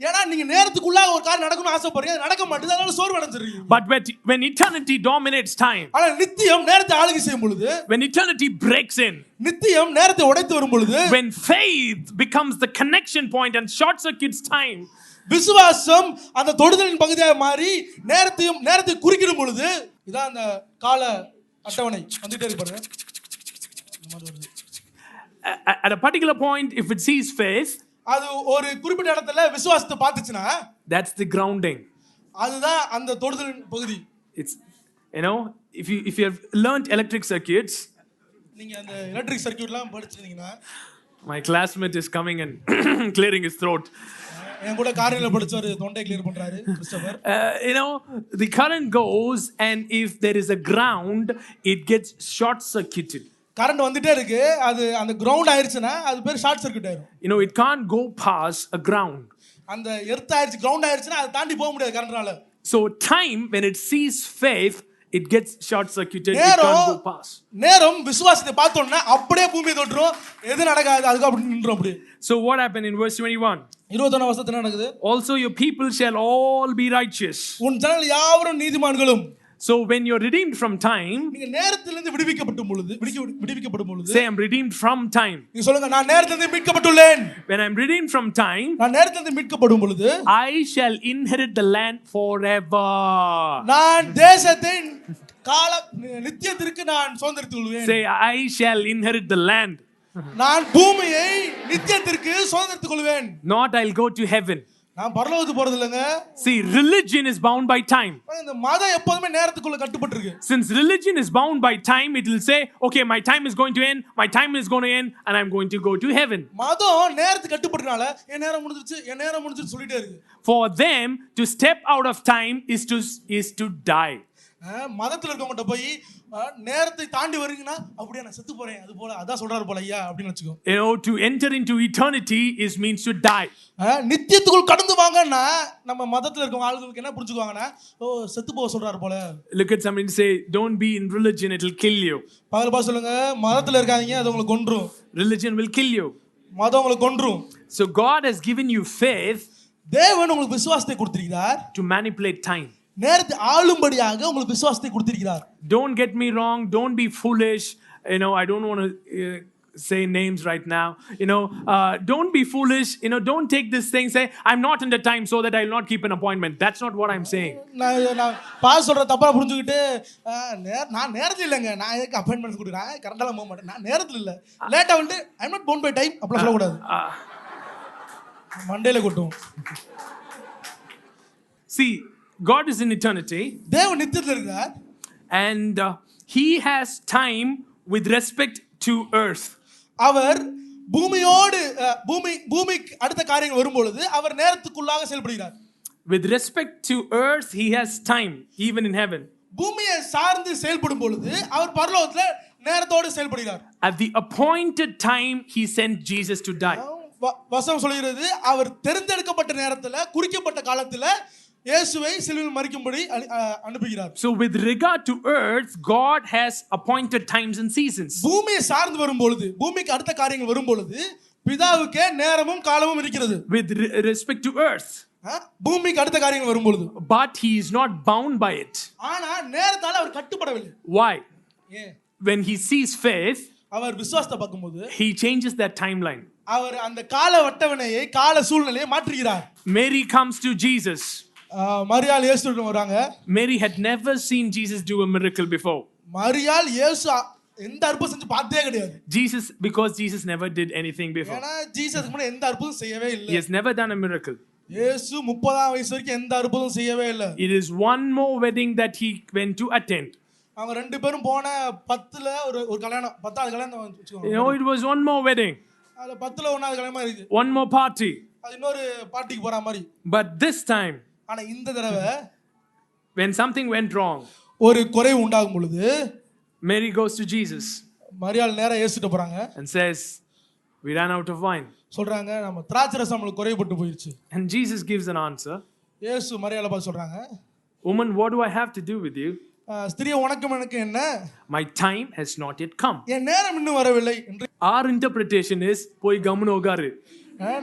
ஏனா நீங்க நேரத்துக்குள்ள ஒரு காரியம் நடக்கணும் ஆசைப்படுறீங்க, அது நடக்க மாட்டேங்குது, அதனால சோர்வடைஞ்சிரீங்க. But when eternity dominates time, ஆனா நித்தியம் நேரத்தை ஆளுகை செய்யும் பொழுது, when eternity breaks in, நித்தியம் நேரத்தை உடைத்து வரும் பொழுது, when faith becomes the connection point and short circuits time, விசுவாசம் அந்த தொடுதலின் பகுதியாக மாறி நேரத்தை குறிக்கிடும் பொழுது, இதான் அந்த கால அட்டவணை வந்துட்டே இருக்கு பாருங்க. At a particular point, if it sees faith, அது ஒரு குறிப்பிட்ட இடத்துல விசுவாசத்தை பார்த்துச்சுனா, that's the grounding. அதுதான் அந்த தொடுதலின் பகுதி. It's, you know, if you have learned electric circuits, நீங்க அந்த எலக்ட்ரிக் சர்க்யூட்லாம் படிச்சிருந்தீங்கன்னா, my classmate is coming and clearing his throat. என் கூட காரில படிச்சவர் தொண்டை கிளியர் பண்றாரு Christopher. You know, the current goes and if there is a ground, it gets short circuited. Current வந்துட்டே இருக்கு, அது அந்த கிரவுண்ட் ஆயிருச்சுனா அது பேர் ஷார்ட் சர்க்யூட் ஆயிரும். You know, it can't go past a ground. அந்த எர்த் ஆயிருச்சு, கிரவுண்ட் ஆயிருச்சுனா அது தாண்டி போக முடியாது கரண்ட்னால. So time, when it sees faith, it gets short circuited. It can't go past. நேரம் விசுவாசத்தை பார்த்தோம்னா அப்படியே பூமியை தொட்டுரும், எது நடக்காது, அதுக்கு அப்படி நின்றோம் அப்படியே. So what happened in verse 21? 21 வசனத்துல நடக்குது, also your people shall all be righteous. உன் ஜனங்கள் யாவரும் நீதிமான்களும். So when you're redeemed from time, நீங்க நேரத்திலிருந்து விடுவிக்கப்படும் பொழுது, say I'm redeemed from time. நீங்க சொல்லுங்க, நான் நேரத்திலிருந்து மீட்கப்பட்டுள்ளேன். When I'm redeemed from time, நான் நேரத்திலிருந்து மீட்கப்படும் பொழுது, I shall inherit the land forever. நான் தேசத்தை கால நித்தியத்திற்கு நான் சுதந்தரித்துக் கொள்வேன். Say I shall inherit the land. நான் பூமியை நித்தியத்திற்கு சுதந்தரித்துக் கொள்வேன். Not I'll go to heaven. நான் பரலோகத்துக்கு போறது இல்லங்க. See, religion is bound by time. இந்த மதம் எப்பவுமே நேரத்துக்குள்ள கட்டுப்பட்டிருக்கு. Since religion is bound by time, it will say, okay, my time is going to end, my time is going to end, and I'm going to go to heaven. மதம் நேரத்துக்கு கட்டுப்பட்டனால என் நேரம் முடிஞ்சிருச்சு சொல்லிட்டே இருக்கு. For them to step out of time is to die. மதத்துல இருக்கவங்ககிட்ட போய் நேரத்தை தாண்டி வரீங்கன்னா அப்படியே நான் செத்து போறேன் அது போல அதான் சொல்றாரு போல ஐயா அப்படின்னு வச்சுக்கோ. To enter into eternity means to die. நித்தியத்துக்குள் கடந்து வாங்கன்னா நம்ம மதத்துல இருக்கவங்க ஆளுங்களுக்கு என்ன புரிஞ்சுக்குவாங்கன்னா ஓ செத்து போக சொல்றாரு போல. Look at somebody and say, don't be in religion, it will kill you. பகல்பா சொல்லுங்க மதத்துல இருக்காதீங்க அது உங்களுக்கு கொன்றும். Religion will kill you. மதம் உங்களுக்கு கொன்றும். So God has given you faith. தேவன் உங்களுக்கு விசுவாசத்தை கொடுத்திருக்கிறார். To manipulate time. நேரத்தை ஆளும்படியாக உங்களுக்கு விசுவாசத்தை கொடுத்திருக்கிறார். Don't get me wrong, don't be foolish. I don't want to say names right now. Don't be foolish. Don't take this thing, say, I'm not in the time so that I'll not keep an appointment. That's not what I'm saying. நான் pass சொல்ற தப்பா புரிஞ்சுக்கிட்டு நான் நேரத்துல இல்லைங்க நான் எதுக்கு appointment கொடுக்குறேன் கரெக்டாக போக மாட்டேன் நான் நேரத்தில் இல்லை லேட்டாக வந்து I'm not bound by time அப்படிலாம் சொல்லக்கூடாது மண்டேல கொட்டும். See, God is in eternity. தேவன் நித்தியத்தில் இருக்கிறார். And he has time with respect to earth. அவர் பூமியோடு பூமிக்கு அடுத்த காரியங்கள் வரும்பொழுது அவர் நேரத்துக்குள்ளாக செயல்படுகிறார். With respect to earth he has time even in heaven. பூமியை சார்ந்து செயல்படும் பொழுது அவர் பரலோகத்துல நேரத்தோடு செயல்படுகிறார். At the appointed time he sent Jesus to die. வசனம் சொல்கிறது அவர் தேர்ந்தெடுக்கப்பட்ட நேரத்துல குறிக்கப்பட்ட காலத்துல இயேசுவை சிலுவையில் மரிக்கும்படி அனுப்புகிறார். So with regard to earth, God has appointed times and seasons. பூமியை சார்ந்து வரும்பொழுது பூமிக்கு அடுத்த காரியங்கள் வரும்பொழுது பிதாவுக்கே நேரமும் காலமும் இருக்கிறது. With respect to earth. பூமிக்கு அடுத்த காரியங்கள் வரும்பொழுது. But he is not bound by it. ஆனா நேரத்தால அவர் கட்டுப்படவில்லை. Why? When he sees faith, அவர் விசுவாசத்தை பார்க்கும்போது he changes that timeline. அவர் அந்த கால அட்டவணையை கால சூழ்நிலையை மாற்றுகிறார். Mary comes to Jesus. மரியாள் இயேசுவிடம் வராங்க. Mary had never seen Jesus do a miracle before. மரியாள் இயேசு எந்த அற்புதம் செஞ்சு பார்த்ததே கிடையாது. Because Jesus never did anything before. ஏனா ஜீசஸ்க்கு முன்ன எந்த அற்புதம் செய்யவே இல்லை. He has never done a miracle. இயேசு 30 வயசு வரைக்கும் எந்த அற்புதம் செய்யவே இல்லை. It is one more wedding that he went to attend. அவங்க ரெண்டு பேரும் போன 10ல ஒரு கல்யாணம் 10வது கல்யாணம் வெச்சுக்கோங்க. It was one more wedding. அதுல 10ல ஒண்ணாவது கல்யாணமா இருக்கு. One more party. அது இன்னொரு பார்ட்டிக்கு போற மாதிரி. But this time, ஆனா இந்த தடவை when something went wrong, ஒரு குறைவு உண்டாகும் பொழுது Mary goes to Jesus. மரியாள் நேரா இயேசுட்ட போறாங்க. And says, we ran out of wine. சொல்றாங்க நம்ம திராட்சை ரசம் நமக்கு குறைபட்டு போயிடுச்சு. And Jesus gives an answer. இயேசு மரியாளை பார்த்து சொல்றாங்க, woman, what do I have to do with you? ஸ்திரியே உனக்கும் எனக்கு என்ன? My time has not yet come. என் நேரம் இன்னும் வரவில்லை என்று. Our interpretation is போய் கம்முனு உட்காரு.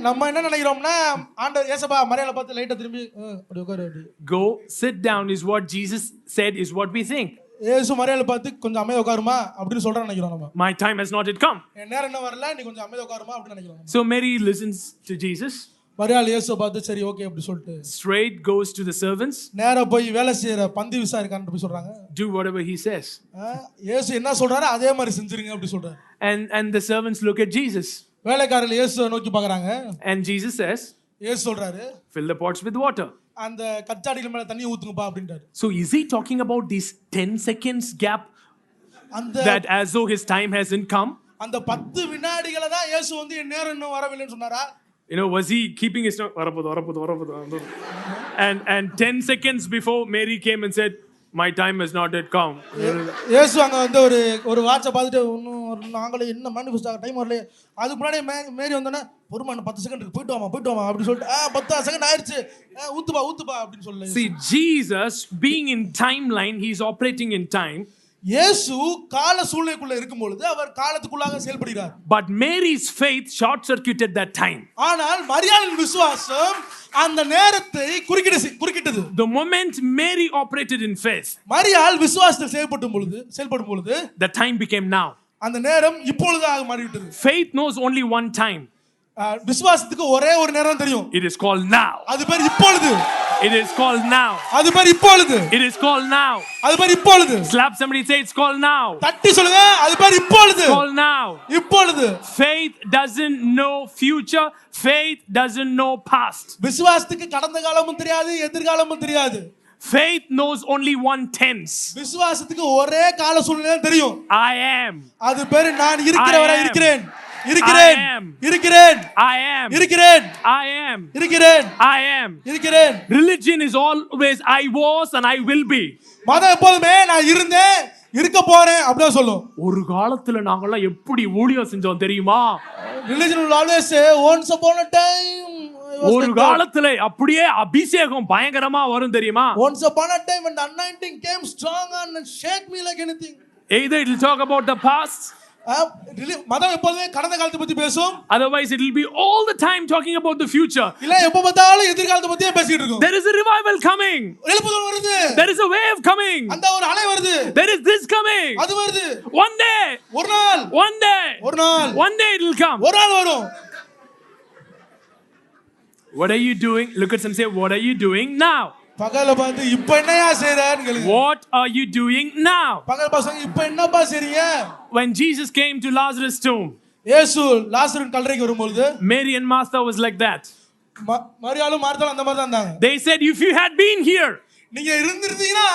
நம்ம என்ன நினைக்கிறோம்னா ஆண்டவர் இயேசுபா மரியாளை பார்த்து லைட்டா திரும்பி அப்படி உட்காரு அப்படி. Go sit down is what Jesus said is what we think. இயேசு மரியாளை பார்த்து கொஞ்சம் அமைதியா உட்காருமா அப்படினு சொல்றான்னு நினைக்கிறோம் நம்ம. My time has not yet come. என் நேரம் இன்னும் வரல நீ கொஞ்சம் அமைதியா உட்காருமா அப்படினு நினைக்கிறோம். So Mary listens to Jesus. மரியாள் இயேசுவை பார்த்து சரி ஓகே அப்படி சொல்லிட்டு straight goes to the servants. நேரா போய் வேலை செய்யற பந்தி விசாரிக்கான்னு போய் சொல்றாங்க. Do whatever he says. இயேசு என்ன சொல்றாரோ அதே மாதிரி செஞ்சிருங்க அப்படி சொல்றாரு. And the servants look at Jesus. வேலைக்காரர்கள் இயேசுவை நோக்கி பார்க்கறாங்க. And Jesus says, இயேசு சொல்றாரு, fill the pots with water. அந்த கச்சாடிகள் மேல தண்ணி ஊத்துங்கப்பா அப்படின்றாரு. So is he talking about this 10 seconds gap that as though his time hasn't come? அந்த 10 வினாடிகள தான் இயேசு வந்து என் நேரம் இன்னும் வரவில்லைன்னு சொன்னாரா? Was he keeping his and 10 seconds before Mary came and said, my time has not yet come. இயேசு அங்க வந்து ஒரு வாட்சை பார்த்துட்டு இன்னும் நாங்களே என்ன மேனிஃபெஸ்ட் ஆக டைம் வரல. அதுக்கு முன்னாடி மேரி வந்தோன்னா பொறுமா 10 செகண்ட் போயிட்டு வாமா அப்படி சொல்லிட்டு 10 செகண்ட் ஆயிடுச்சு ஊத்துப்பா அப்படின்னு சொல்லல. See, Jesus being in timeline, he is operating in time. இயேசு கால சூழ்நிலைக்குள்ள இருக்கும் பொழுது அவர் காலத்துக்குள்ளாக செயல்படுகிறார். But Mary's faith short circuited that time. ஆனால் மரியாளின் விசுவாசம் அந்த நேரத்தை குறுக்கிட்டது. The moment Mary operated in faith, மரியாள் விசுவாசத்தில் செயல்படும் பொழுது the time became now. அந்த நேரம் இப்பொழுதாக மாறிவிட்டது. Faith knows only one time. விசுவாசத்துக்கு ஒரே ஒரு நேரம் தெரியும். It is called now. அது பேர் இப்பொழுது. It is called now. அது பேர் இப்பொழுது. It is called now. அது பேர் இப்பொழுது. Slap somebody, say it's called now. தட்டி சொல்லுங்க அது பேர் இப்பொழுது. It's called now. இப்பொழுது. Faith doesn't know future. Faith doesn't know past. விசுவாசத்துக்கு கடந்த காலமும் தெரியாது எதிர்காலமும் தெரியாது. Faith knows only one tense. விசுவாசத்துக்கு ஒரே கால சூழ்நிலை தெரியும். I am. அது பேர் நான் இருக்கிறவரா இருக்கிறேன். இருக்கிறேன் I am. இருக்கிறேன் I am. இருக்கிறேன் I am. இருக்கிறேன் I am. இருக்கிறேன். Religion is always I was and I will be. மதம் எப்போதுமே நான் இருந்தேன் இருக்க போறேன் அப்படிதான் சொல்லும். ஒரு காலத்துல நாங்கெல்லாம் எப்படி ஊழியம் செஞ்சோம் தெரியுமா? Religion will always say once upon a time. ஒரு காலத்துல அப்படியே அபிஷேகம் பயங்கரமா வரும் தெரியுமா? Once upon a time when the anointing came strong and shake me like anything. Either it will talk about the past, மதம் எப்போதுமே கடந்த காலத்தை பத்தி பேசும். Otherwise it will be all the time talking about the future. இல்ல எப்ப பார்த்தாலும் எதிர்காலத்தை பத்தியே பேசிட்டு இருக்கும். There is a revival coming. எழுப்புதல் வருது. There is a wave coming. அந்த ஒரு அலை வருது. There is this coming. அது வருது. One day. ஒரு நாள். One day. ஒரு நாள். One day it will come. ஒரு நாள் வரும். What are you doing? Look at some say, what are you doing now? பகல பார்த்து இப்ப என்னயா செய்றன்னு கேளுங்க. What are you doing now? பகல் பசங்க இப்ப என்னப்பா செய்றீங்க? When Jesus came to Lazarus' tomb, இயேசு லாசருவின் கல்லறைக்கு வரும்போது Mary and Martha was like that. மரியாளும் மார்த்தாலும் அந்த மாதிரி தான் இருந்தாங்க. They said, if you had been here, நீங்க இருந்திருந்தீங்கன்னா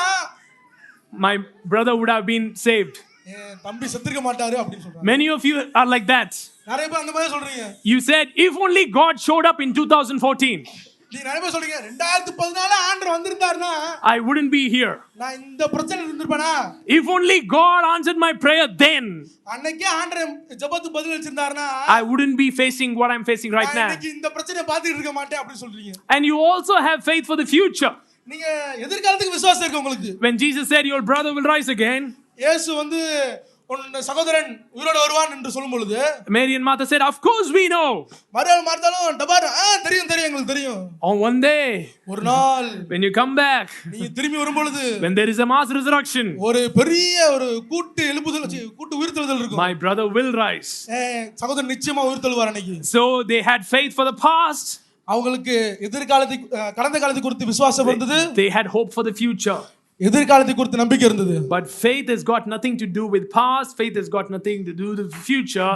my brother would have been saved. தம்பி செத்துக்க மாட்டாரு அப்படி சொல்றாங்க. Many of you are like that. நிறைய பேர் அந்த மாதிரி சொல்றீங்க. You said, if only God showed up in 2014, நீ நிறைய பேர் சொல்றீங்க 2014 ஆண்டவர் வந்திருந்தாருன்னா I wouldn't be here. நான் இந்த பிரச்சனை இருந்திருப்பேனா? If only God answered my prayer then, அன்னைக்கே ஆண்டவர் ஜெபத்துக்கு பதில் அளிச்சிருந்தாருன்னா I wouldn't be facing what I'm facing right now. இன்னைக்கு இந்த பிரச்சனையை பார்த்துட்டு இருக்க மாட்டேன் அப்படி சொல்றீங்க. And you also have faith for the future. நீங்க எதிர்காலத்துக்கு விசுவாசம் இருக்கு உங்களுக்கு. When Jesus said your brother will rise again, இயேசு வந்து உன் சகோதரன் உயிரோடு வருவான் என்று சொல்லும் பொழுது Mary and Martha said, of course we know. மரியாள் மார்த்தாலும் டபார் தெரியும் எங்களுக்கு தெரியும். On one day, ஒரு நாள் when you come back, நீ திரும்பி வரும் பொழுது when there is a mass resurrection, ஒரு பெரிய ஒரு கூட்டு எழுப்புதல் கூட்டு உயிர்த்தெழுதல் இருக்கும். my brother will rise. சகோதரன் நிச்சயமா உயிர்த்தெழுவார் அன்னைக்கு. So they had faith for the past. அவங்களுக்கு எதிர்காலத்தை கடந்த காலத்தை குறித்து விசுவாசம் இருந்தது. They had hope for the future. எதிர்காலத்தை குறித்து நம்பிக்கை இருந்தது. But faith has got nothing to do with past. Faith has got nothing to do with the future.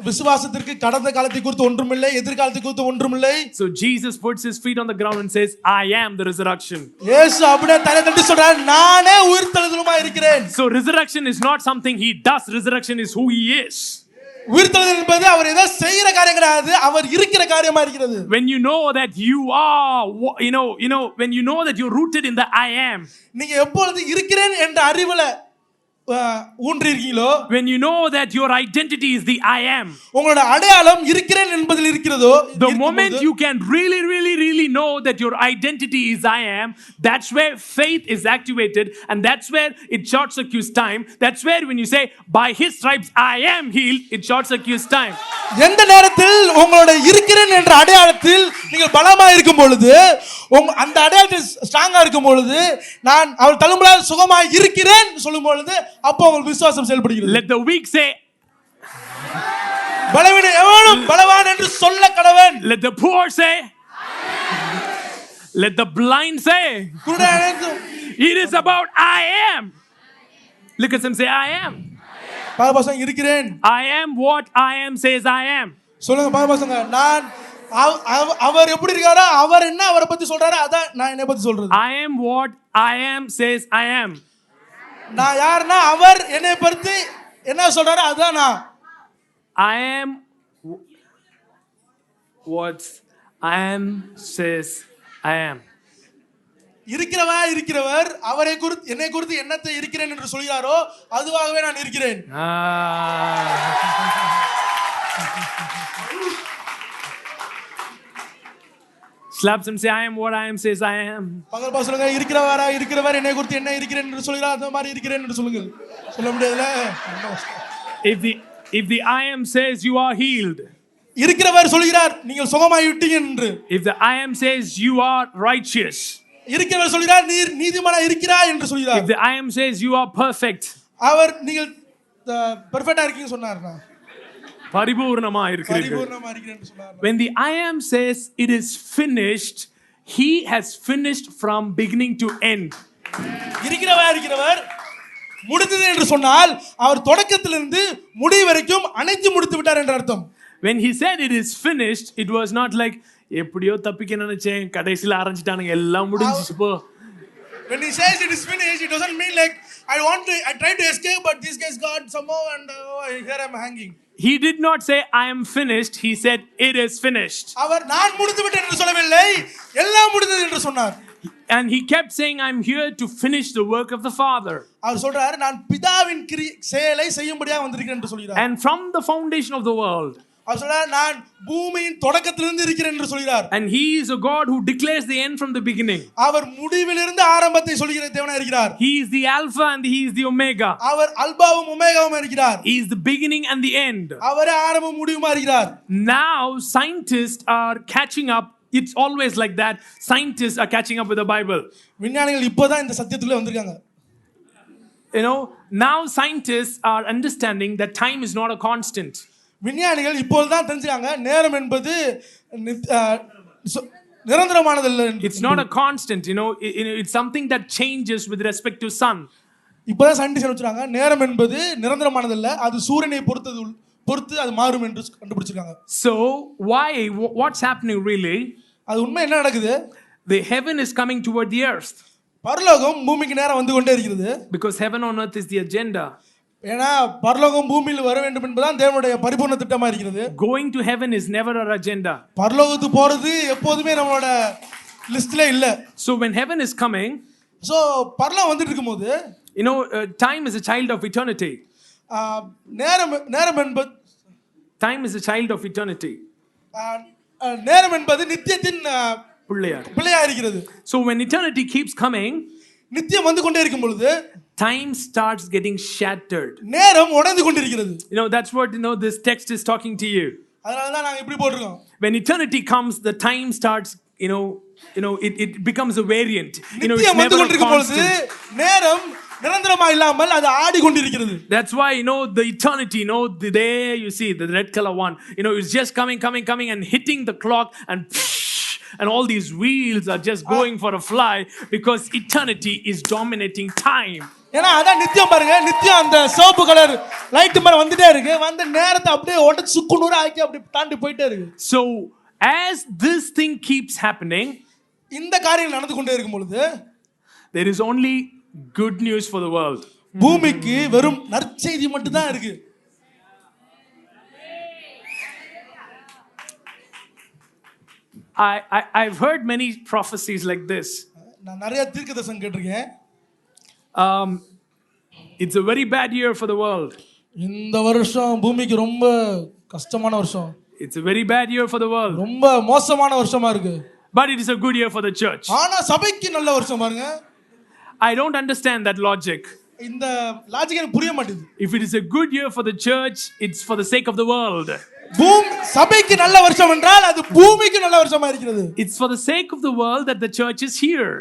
விசுவாசத்திற்கு கடந்த காலத்தை குறித்து ஒன்றுமில்லை, எதிர்காலத்தை குறித்து ஒன்றுமில்லை. So Jesus puts his feet on the ground and says, I am the resurrection. இயேசு அப்படியே தலை தட்டி சொல்றார், நானே உயிர்த்தெழுதலுமா இருக்கிறேன். So resurrection is not something he does. Resurrection is who he is. உயிர்த்தெழுதல் என்பது அவர் ஏதோ செய்யற காரியம் கிடையாது, அவர் இருக்கிற காரியமா இருக்கிறது. When you know that you are, when you know that you're rooted in the I am. நீங்க எப்பொழுது இருக்கிறேன் என்ற அறிவுல ஊன்றி இருக்கீங்களோ, when you know that your identity is the I am, உங்களோட அடையாளம் இருக்கிறேன் என்பதில் இருக்கிறதோ, the moment you can really know that your identity is I am, that's where faith is activated, and that's where it short circuits time. That's where when you say by his stripes I am healed, it short circuits time. எந்த நேரத்தில் உங்களோட இருக்கிறேன் என்ற அடையாளத்தில் நீங்கள் பலமா இருக்கும் பொழுது, அந்த அடையாளத்தில் ஸ்ட்ராங்கா இருக்கும் பொழுது, நான் அவள் தழும்பலால் சுகமாய் இருக்கிறேன் சொல்லும் பொழுது அப்போ உங்களுக்கு விசுவாசம் செயல்படுகிறது. Let the weak say, பலவீனன் எவனும் பலவான் என்று சொல்ல கடவன். Let the poor say, let the blind say, it is about I am. Look at them, say I am. பாபசங்க இருக்கிறேன். I am what I am says I am. சொல்லுங்க பாபசங்க, நான் அவர் எப்படி இருக்காரோ, அவர் என்ன அவரை பத்தி சொல்றாரோ அதான் நான் என்னை பத்தி சொல்றது. I am what I am says I am. நான் யாருன்னா அவர் என்னை பத்தி என்ன சொல்றாரோ அதான் நான். I am what I am says I am. இருக்கிறவர் அவரை குறித்து என்னை குறித்து என்னத்தை இருக்கிறேன் என்று சொல்கிறாரோ அதுவாகவே நான் இருக்கிறேன். Slaps and say I am what I am says I am. பகல் பா சொல்லுங்க, இருக்கிறவர் என்னை குறித்து என்ன இருக்கிறேன் என்று சொல்கிறார் அந்த மாதிரி இருக்கிறேன் என்று சொல்லுங்க. சொல்ல முடியாதுல. If the I am says you are healed, இருக்கிறவர் சொல்கிறார் நீங்கள் சுகமாகி விட்டீங்க என்று. If the I am says you are righteous, இருக்கிறவர் சொல்கிறார் நீர் நீதிமானா இருக்கிறாய் என்று சொல்கிறார். If the I am says you are perfect, அவர் நீங்கள் பெர்ஃபெக்ட்டா இருக்கீங்க சொன்னார்னா, பரிபூர்ணமா இருக்கிறீர்கள். When the I am says it is finished, he has finished from beginning to end. இருக்கிறவர் முடிந்தது என்று சொன்னால் அவர் தொடக்கத்திலிருந்து முடிவு வரைக்கும் அனைத்து முடித்து விட்டார் என்ற அர்த்தம். When he said it is finished, it was not like எப்படியோ தப்பிக்க நினைச்சேன் கடைசில ஆரம்பிச்சிட்டானுங்க எல்லாம் முடிஞ்சிச்சு போ. When he says it is finished, it doesn't mean like I tried to escape but this guys got somehow and here I am hanging. He did not say, I am finished. He said, it is finished. அவர் நான் முடித்து விட்டேன் என்று சொல்லவில்லை, எல்லாம் முடிந்தது என்று சொன்னார். And he kept saying, I'm here to finish the work of the Father. அவர் சொல்றாரு, நான் பிதாவின் செயலை செய்யும்படியாக வந்திருக்கிறேன் என்று சொல்கிறார். And from the foundation of the world. அவர் சொல்றார், நான் பூமியின் தொடக்கத்திலிருந்து இருக்கிறேன் என்று சொல்கிறார். And he is a God who declares the end from the beginning. அவர் முடிவிலிருந்து ஆரம்பத்தை சொல்கிற தேவனாய் இருக்கிறார். He is the Alpha and he is the Omega. அவர் அல்பாவும் ஒமேகாவும் இருக்கிறார். He is the beginning and the end. அவரே ஆரம்பமும் முடிவுமா இருக்கிறார். Now scientists are catching up. It's always like that. Scientists are catching up with the Bible. விஞ்ஞானிகள் இப்போதான் இந்த சத்தியத்துக்குள்ள வந்திருக்காங்க. You know, now scientists are understanding that time is not a constant. விஞ்ஞானிகள் இப்போதான் தெரிஞ்சுக்காங்க, நேரம் என்பது நிரந்தரமானதல்ல. It's not a constant, you know, it's something that changes with respect to sun. இப்போதான் scientist சொல்றாங்க, நேரம் என்பது நிரந்தரமானதல்ல, அது சூரியனை பொறுத்து அது மாறும் என்று கண்டுபிடிச்சிருக்காங்க. So what's happening really? அது உண்மை என்ன நடக்குது? The heaven is coming toward the earth. பரலோகம் பூமிக்கு நேரா வந்து கொண்டே இருக்கிறது. Because heaven on earth is the agenda. ஏனா பரலோகம் பூமியில் வர வேண்டும் என்பதுதான் தேவனுடைய பரிபூர்ண திட்டமா இருக்கிறது. Going to heaven is never our agenda. பரலோகத்துக்கு போறது எப்போதுமே நம்மளோட லிஸ்ட்ல இல்ல. So when heaven is coming, so பரலோகம் வந்துட்டு இருக்கும்போது, you know, time is a child of eternity. நேரம் என்பது time is a child of eternity. நேரம் என்பது நித்தியத்தின் பிள்ளையா இருக்கிறது. So when eternity keeps coming, நித்தியம் வந்து கொண்டே இருக்கும் பொழுது, time starts getting shattered. நேரம் உடைந்து கொண்டிருக்கிறது. You know, that's what, you know, this text is talking to you. அதனால தான் நாங்க இப்படி போட்டுறோம். When eternity comes, the time starts, you know, it becomes a variant. You know, it's never a constant. நேரம் நிரந்தரமா இல்லாமல் அது ஆடி கொண்டிருக்கிறது. That's why, you know, the eternity, you know, there you see the red color one, you know, it's just coming and hitting the clock, and all these wheels are just going for a fly because eternity is dominating time. ஏனா அத நித்தியம் பாருங்க, நித்தியம் அந்த சிவப்பு colour light மேல வந்துட்டே இருக்கு, வந்து நேரத்தை அப்படியே ஓட்ட சுக்குநூறு ஆக்கி அப்படியே தாண்டி போயிட்டே இருக்கு. So as this thing keeps happening, இந்த காரியம் நடந்து கொண்டே இருக்கும் பொழுது, there is only good news for the world. பூமிக்கு வெறும் நற்செய்தி மட்டும் தான் இருக்கு. I've heard many prophecies like this. நான் நிறைய தீர்க்கதரிசனம் கேட்டிருக்கேன். It's a very bad year for the world. இந்த வருஷம் பூமிக்கு ரொம்ப கஷ்டமான வருஷம். It's a very bad year for the world. ரொம்ப மோசமான வருஷமா இருக்கு. But it is a good year for the church. ஆனா சபைக்கு நல்ல வருஷம் பாருங்க. I don't understand that logic. இந்த லாஜிக் எனக்கு புரிய மாட்டேங்குது. If it is a good year for the church, it's for the sake of the world. சபைக்கு நல்ல வருஷம் என்றால் அது பூமிக்கு நல்ல வருஷமா இருக்கிறது. It's for the sake of the world that the church is here.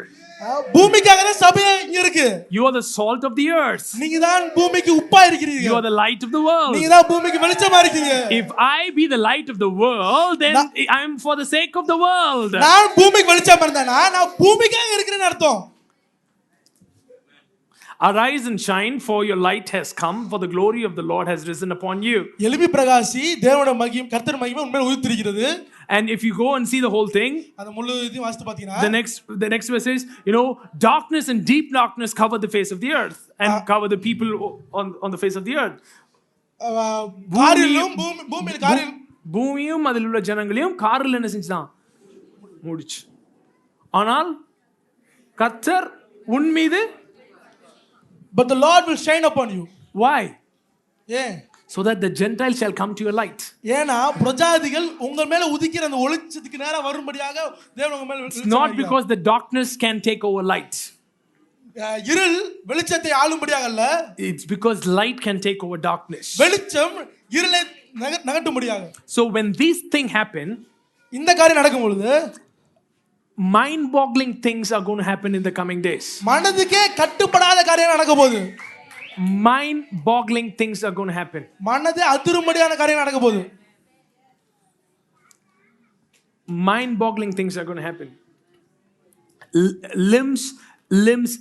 பூமிக்காக தான் சபை இங்க இருக்கு. You are the salt of the earth. நீங்க தான் பூமிக்கு உப்பா இருக்கீங்க. You are the light of the world. நீங்க தான் பூமிக்கு வெளிச்சமா இருக்கீங்க. If I be the light of the world, then I am for the sake of the world. நான் பூமிக்கு வெளிச்சமா இருந்தேனா நான் பூமிக்காக இருக்கிறேன்னு அர்த்தம். Arise and shine, for your light has come, for the glory of the Lord has risen upon you. எழும்பி பிரகாசி, தேவனுடைய மகிமை கர்த்தர் மகிமை உன்மேல் உதித்திருக்கிறது. And if you go and see the whole thing, அத முழு இதையும் வாசித்து பாத்தீங்கன்னா, the next verse is, you know, darkness and deep darkness cover the face of the earth and cover the people on the face of the earth. காரிலும் பூமியில் காரில் பூமியும் அதில் உள்ள ஜனங்களையும் காரில் என்ன செஞ்சான் மூடிச்சு. ஆனால் கர்த்தர் உன் மீது, but the Lord will shine upon you. Why? Yeah. So that the Gentiles shall come to your light. ஏனா பிரஜாதிகள் உங்க மேல உதிக்கிற அந்த ஒளிச்சத்துக்கு நேரா வரும்படியாக தேவன் உங்க மேல வெளிச்சம். Not because the darkness can take over light. இருள் வெளிச்சத்தை ஆளும்படியாக அல்ல. It's because light can take over darkness. வெளிச்சம் இருளை நகட்டும்படியாக. So when these things happen, இந்த காரியம் நடக்கும் பொழுது, mind-boggling things are going to happen in the coming days. மனதுக்கே கட்டுப்படாத காரியம் நடக்க போகுது. Mind-boggling things are going to happen. மனது அதிரும்படியான காரியம் நடக்க போகுது. Mind-boggling things are going to happen. Limbs,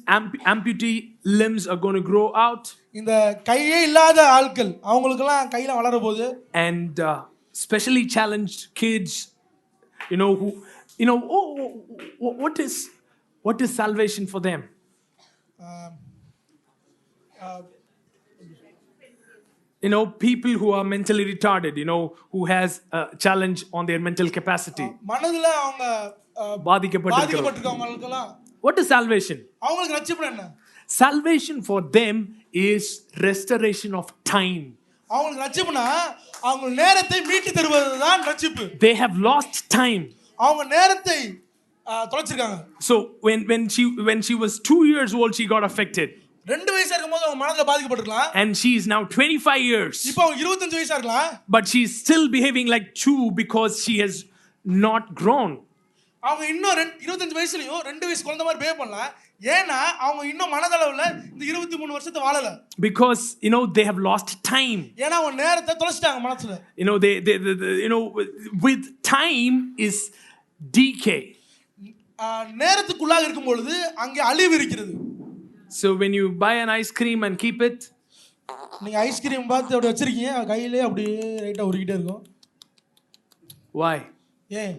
amputee limbs are going to grow out. இந்த கையே இல்லாத ஆட்கள் அவங்களுக்கெல்லாம் கையில வளர போகுது. And specially challenged kids, you know, who, you know, what is salvation for them? people who are mentally retarded, who has a challenge on their mental capacity. மனதுல அவங்க பாதிக்கப்பட்டிருக்கவங்களுக்கெல்லாம் What is salvation? அவங்களுக்கு ரட்சிப்பு என்ன? Salvation for them is restoration of time. அவங்களுக்கு ரட்சிப்புனா அவங்க நேரத்தை மீட்டு தருவதுதான் ரட்சிப்பு. They have lost time. அவங்க நேரத்தை தொலைச்சிருக்காங்க. So when she was 2 years old, she got affected. 2 வயசா இருக்கும்போது அவங்க மனதுல பாதிக்கப்பட்டிருக்கலாம். And she is now 25 years. இப்போ அவங்க 25 வயசா இருக்கலாம். But she is still behaving like 2 because she has not grown. அவங்க இன்னும் 25 வயசுலயும் 2 வயசு குழந்தை மாதிரி பிஹேவ் பண்ணலாம். ஏன்னா அவங்க இன்னும் மனதளவுல இந்த 23 வருஷத்தை வாழல. Because they have lost time. ஏன்னா அவங்க நேரத்தை தொலைச்சிட்டாங்க மனசுல. They with time is decay. நேரத்துக்குள்ளாக இருக்கும் பொழுது அங்கே அழிவு இருக்கிறது. So when you buy an ice cream and keep it, நீங்க ஐஸ்கிரீம் பார்த்து அப்படி வச்சிருக்கீங்க கையிலே அப்படியே ரைட்டா உருக்கிட்டே இருக்கும். Why? ஏன்?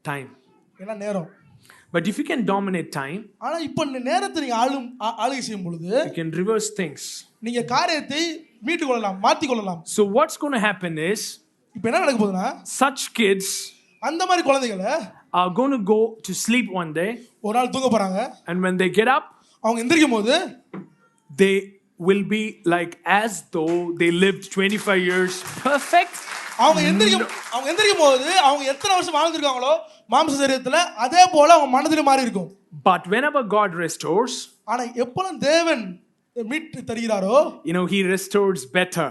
Time. ஏன்னா நேரம். But if you can dominate time, ஆனா இப்போ நேரத்தை நீங்க ஆளுகை செய்யும் பொழுது you can reverse things. நீங்க காரியத்தை மீட்டு கொள்ளலாம், மாத்தி கொள்ளலாம். So what's going to happen is, இப்போ என்ன நடக்க போகுதுன்னா, such kids அந்த மாதிரி குழந்தைகளை are going to go to sleep one day. ஒரு நாள் தூங்க போறாங்க. And when they get up, அவங்க எந்திரிக்கும் போது they will be like as though they lived 25 years perfect. அவங்க எந்திரிக்கும் போது அவங்க எத்தனை வருஷம் வாழ்ந்திருக்காங்களோ மாம்ச சரீரத்துல அதே போல அவங்க மனதில மாறி இருக்கும். But whenever God restores, ஆனா எப்பொழுது தேவன் மீட்டு தருகிறாரோ, he restores better.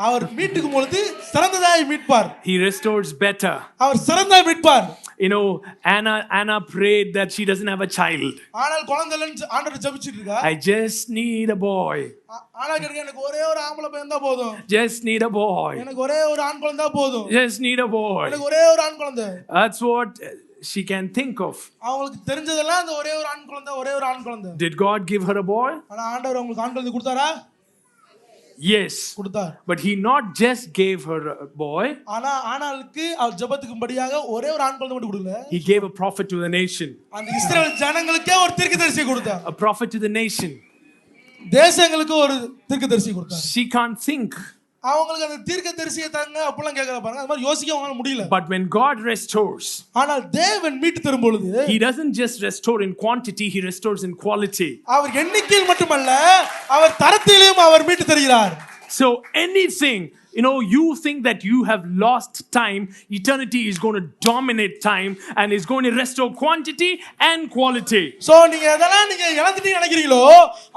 அவர் மீட்டுக்கும் பொழுது சிறந்ததாய் மீட்பார். He restores better. Our சிறந்ததாய் மீட்பார். Anna prayed that she doesn't have a child. ஆனால் குழந்தை இல்லன்னு ஆண்டவரை ஜெபிச்சிட்டு இருக்கா. I just need a boy. ஆனா எனக்கு ஒரே ஒரு ஆம்பளை பையன் தான் போதும். Just need a boy. எனக்கு ஒரே ஒரு ஆண் குழந்தை தான் போதும். Just need a boy. எனக்கு ஒரே ஒரு ஆண் குழந்தை. That's what she can think of. அவங்களுக்கு தெரிஞ்சதெல்லாம் அந்த ஒரே ஒரு ஆண் குழந்தை. Did God give her a boy? ஆனா ஆண்டவர் உங்களுக்கு ஆண் குழந்தை கொடுத்தாரா? Yes. கொடுத்தார். But he not just gave her a boy. ஆனாளுக்கு அவர் ஜெபத்துக்கும்படியாக ஒரே ஒரு ஆண் குழந்தை மட்டும் கொடுக்கல. He gave a prophet to the nation. அந்த இஸ்ரவேல் ஜனங்களுக்கே ஒரு தீர்க்கதரிசி கொடுத்தார். A prophet to the nation. தேசங்களுக்கு ஒரு தீர்க்கதரிசி கொடுத்தார். She can't think. அவங்களுக்கு அந்த தீர்க்கதரிசியை தாங்க அப்பலாம் கேக்குற பாருங்க. அது மாதிரி யோசிக்க அவங்களால முடியல. But when God restores, ஆனால் தேவன் மீட்டு தரும் பொழுது, he doesn't just restore in quantity, he restores in quality. அவர் எண்ணிக்கையில் மட்டுமல்ல, அவர் தரத்திலும் அவர் மீட்டு தருகிறார். So anything, you think that you have lost time, eternity is going to dominate time and is going to restore quantity and quality. So நீங்க எதெல்லாம் நீங்க இழந்துட்டீங்க நினைக்கிறீங்களோ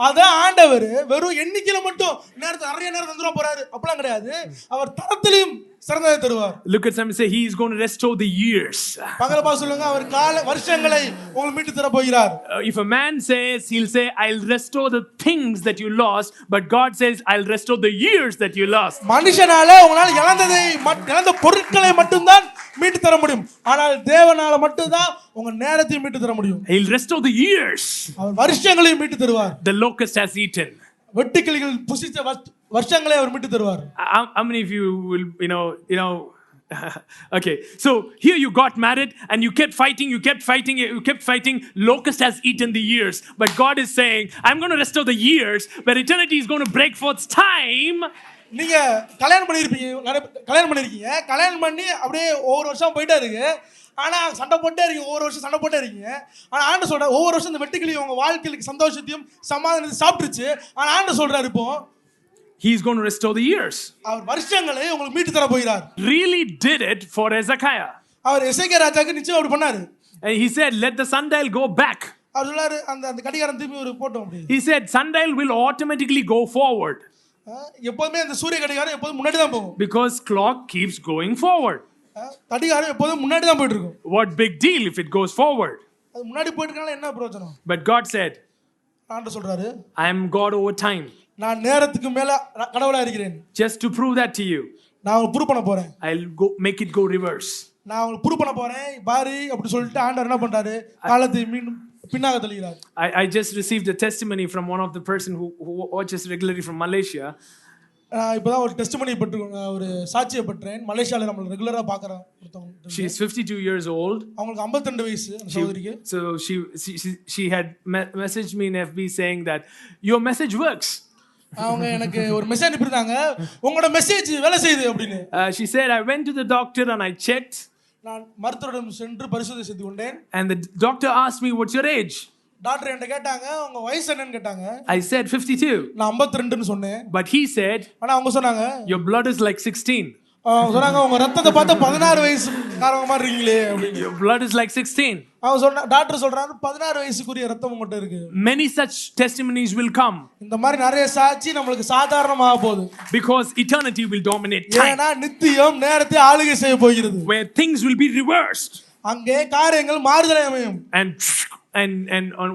அத ஆண்டவர் வெறும் எண்ணிக்கையில மட்டும் நிறைய நேரம் தந்துற போறாரு அப்பலாம் கிடையாது. அவர் தரத்திலும் சிறந்ததை தருவார். Look at somebody say he is going to restore the years. பகலமா சொல்லுங்க அவர் வருஷங்களை உங்களுக்கு மீட்டு தர போகிறார். If a man says, he'll say I'll restore the things that you lost, but God says I'll restore the years that you lost. மனுஷனால உங்களால இழந்த பொருட்களை மட்டும் தான் மீட்டு தர முடியும். ஆனால் தேவனால மட்டும் தான் உங்க நேரத்தை மீட்டு தர முடியும். He'll restore the years. அவர் வருஷங்களையும் மீட்டு தருவார். The locust has eaten. வெட்டுக்கிளிகள் புசித்த வருஷங்களை அவர் மீட்டு தருவார். How many of you will okay, so here you got married and you kept fighting. Locust has eaten the years, but God is saying I'm going to restore the years, but eternity is going to break forth time. நீங்க கல்யாணம் பண்ணிருக்கீங்க கல்யாணம் பண்ணி அப்படியே ஒவ்வொரு வருஷம் போயிட்டே இருக்கு. ஆனா சண்டை போட்டே இருக்கீங்க, ஒவ்வொரு வருஷம் சண்டை போட்டே இருக்கீங்க. ஆனா ஆண்டவர் சொல்றாரு ஒவ்வொரு வருஷம் இந்த வெட்டுக்கிளி உங்க வாழ்க்கையில சந்தோஷத்தையும் சமாதானத்தையும் சாப்பிட்டுச்சு. ஆனா ஆண்டவர் சொல்றாரு இப்போ He's going to restore the years. அவர் வருஷங்களை உங்களுக்கு மீட்டு தர போகிறார். Really did it for Hezekiah. அவர் எசேக்கியா ராஜாக்கு நிச்சயம் அப்படி பண்ணாரு. And he said let the sundial go back. அவர் சொல்றாரு அந்த கடிகாரம் திரும்பி ஒரு போட்டோம் அப்படி. He said sundial will automatically go forward. எப்பவுமே அந்த சூரிய கடிகாரம் எப்பவும் முன்னாடி தான் போகும். Because clock keeps going forward. கடிகாரம் எப்பவும் முன்னாடி தான் போயிட்டு இருக்கும். What big deal if it goes forward? அது முன்னாடி போயிட்டு இருக்கனால என்ன பிரயோஜனம்? But God said ஆண்டவர் சொல்றாரு I am God over time. நான் நேரத்துக்கு மேல கடவுளா இருக்கிறேன். Just to prove that to you. நான் உங்களுக்கு ப்ரூவ் பண்ண போறேன். I'll go make it go reverse. நான் உங்களுக்கு ப்ரூவ் பண்ண போறேன் பாரு அப்படி சொல்லிட்டு ஆண்டவர் என்ன பண்றாரு காலத்தை மீண்டும் பின்னாக தள்ளுகிறார். I just received a testimony from one of the person who watches regularly from Malaysia. இப்போதான் ஒரு டெஸ்டிமனி ஒரு சாட்சியை பெற்றேன். மலேசியால நம்ம ரெகுலரா பார்க்கறோம் ஒருத்தவங்க. She is 52 years old. அவங்களுக்கு 52 வயசு அந்த சகோதரிக்கு. So she had messaged me in FB saying that your message works. அவங்க எனக்கு ஒரு மெசேஜ் அனுப்பியிருந்தாங்க, உங்களோட மெசேஜ் வேலை செய்யுது அப்படின்னு. She said, I went to the doctor and I checked. நான் மருத்துவரிடம் சென்று பரிசோதனை செய்து கொண்டேன். And the doctor asked me, what's your age? Doctor என்கிட்ட கேட்டாங்க, உங்க வயசு என்னன்னு கேட்டாங்க. I said 52. நான் 52 ன்னு சொன்னேன். But he said, ஆனா அவங்க சொன்னாங்க, your blood is like 16. அவங்க சொன்னாங்க, உங்க ரத்தத்தை பார்த்தா 16 வயசு காரங்க மாதிரி இருக்கீங்களே அப்படின்னு. Your blood is like 16. அவங்க சொன்ன டாக்டர் சொல்றாரு 16 வயசுக்குரிய ரத்தம் உங்ககிட்ட இருக்கு. Many such testimonies will come. இந்த மாதிரி நிறைய சாட்சி நமக்கு சாதாரணமாக போகுது. Because eternity will dominate time. ஏன்னா நித்தியம் நேரத்தை ஆளுகை செய்ய போகிறது. Where things will be reversed. அங்கே காரியங்கள் மாறுதலை அமையும். And on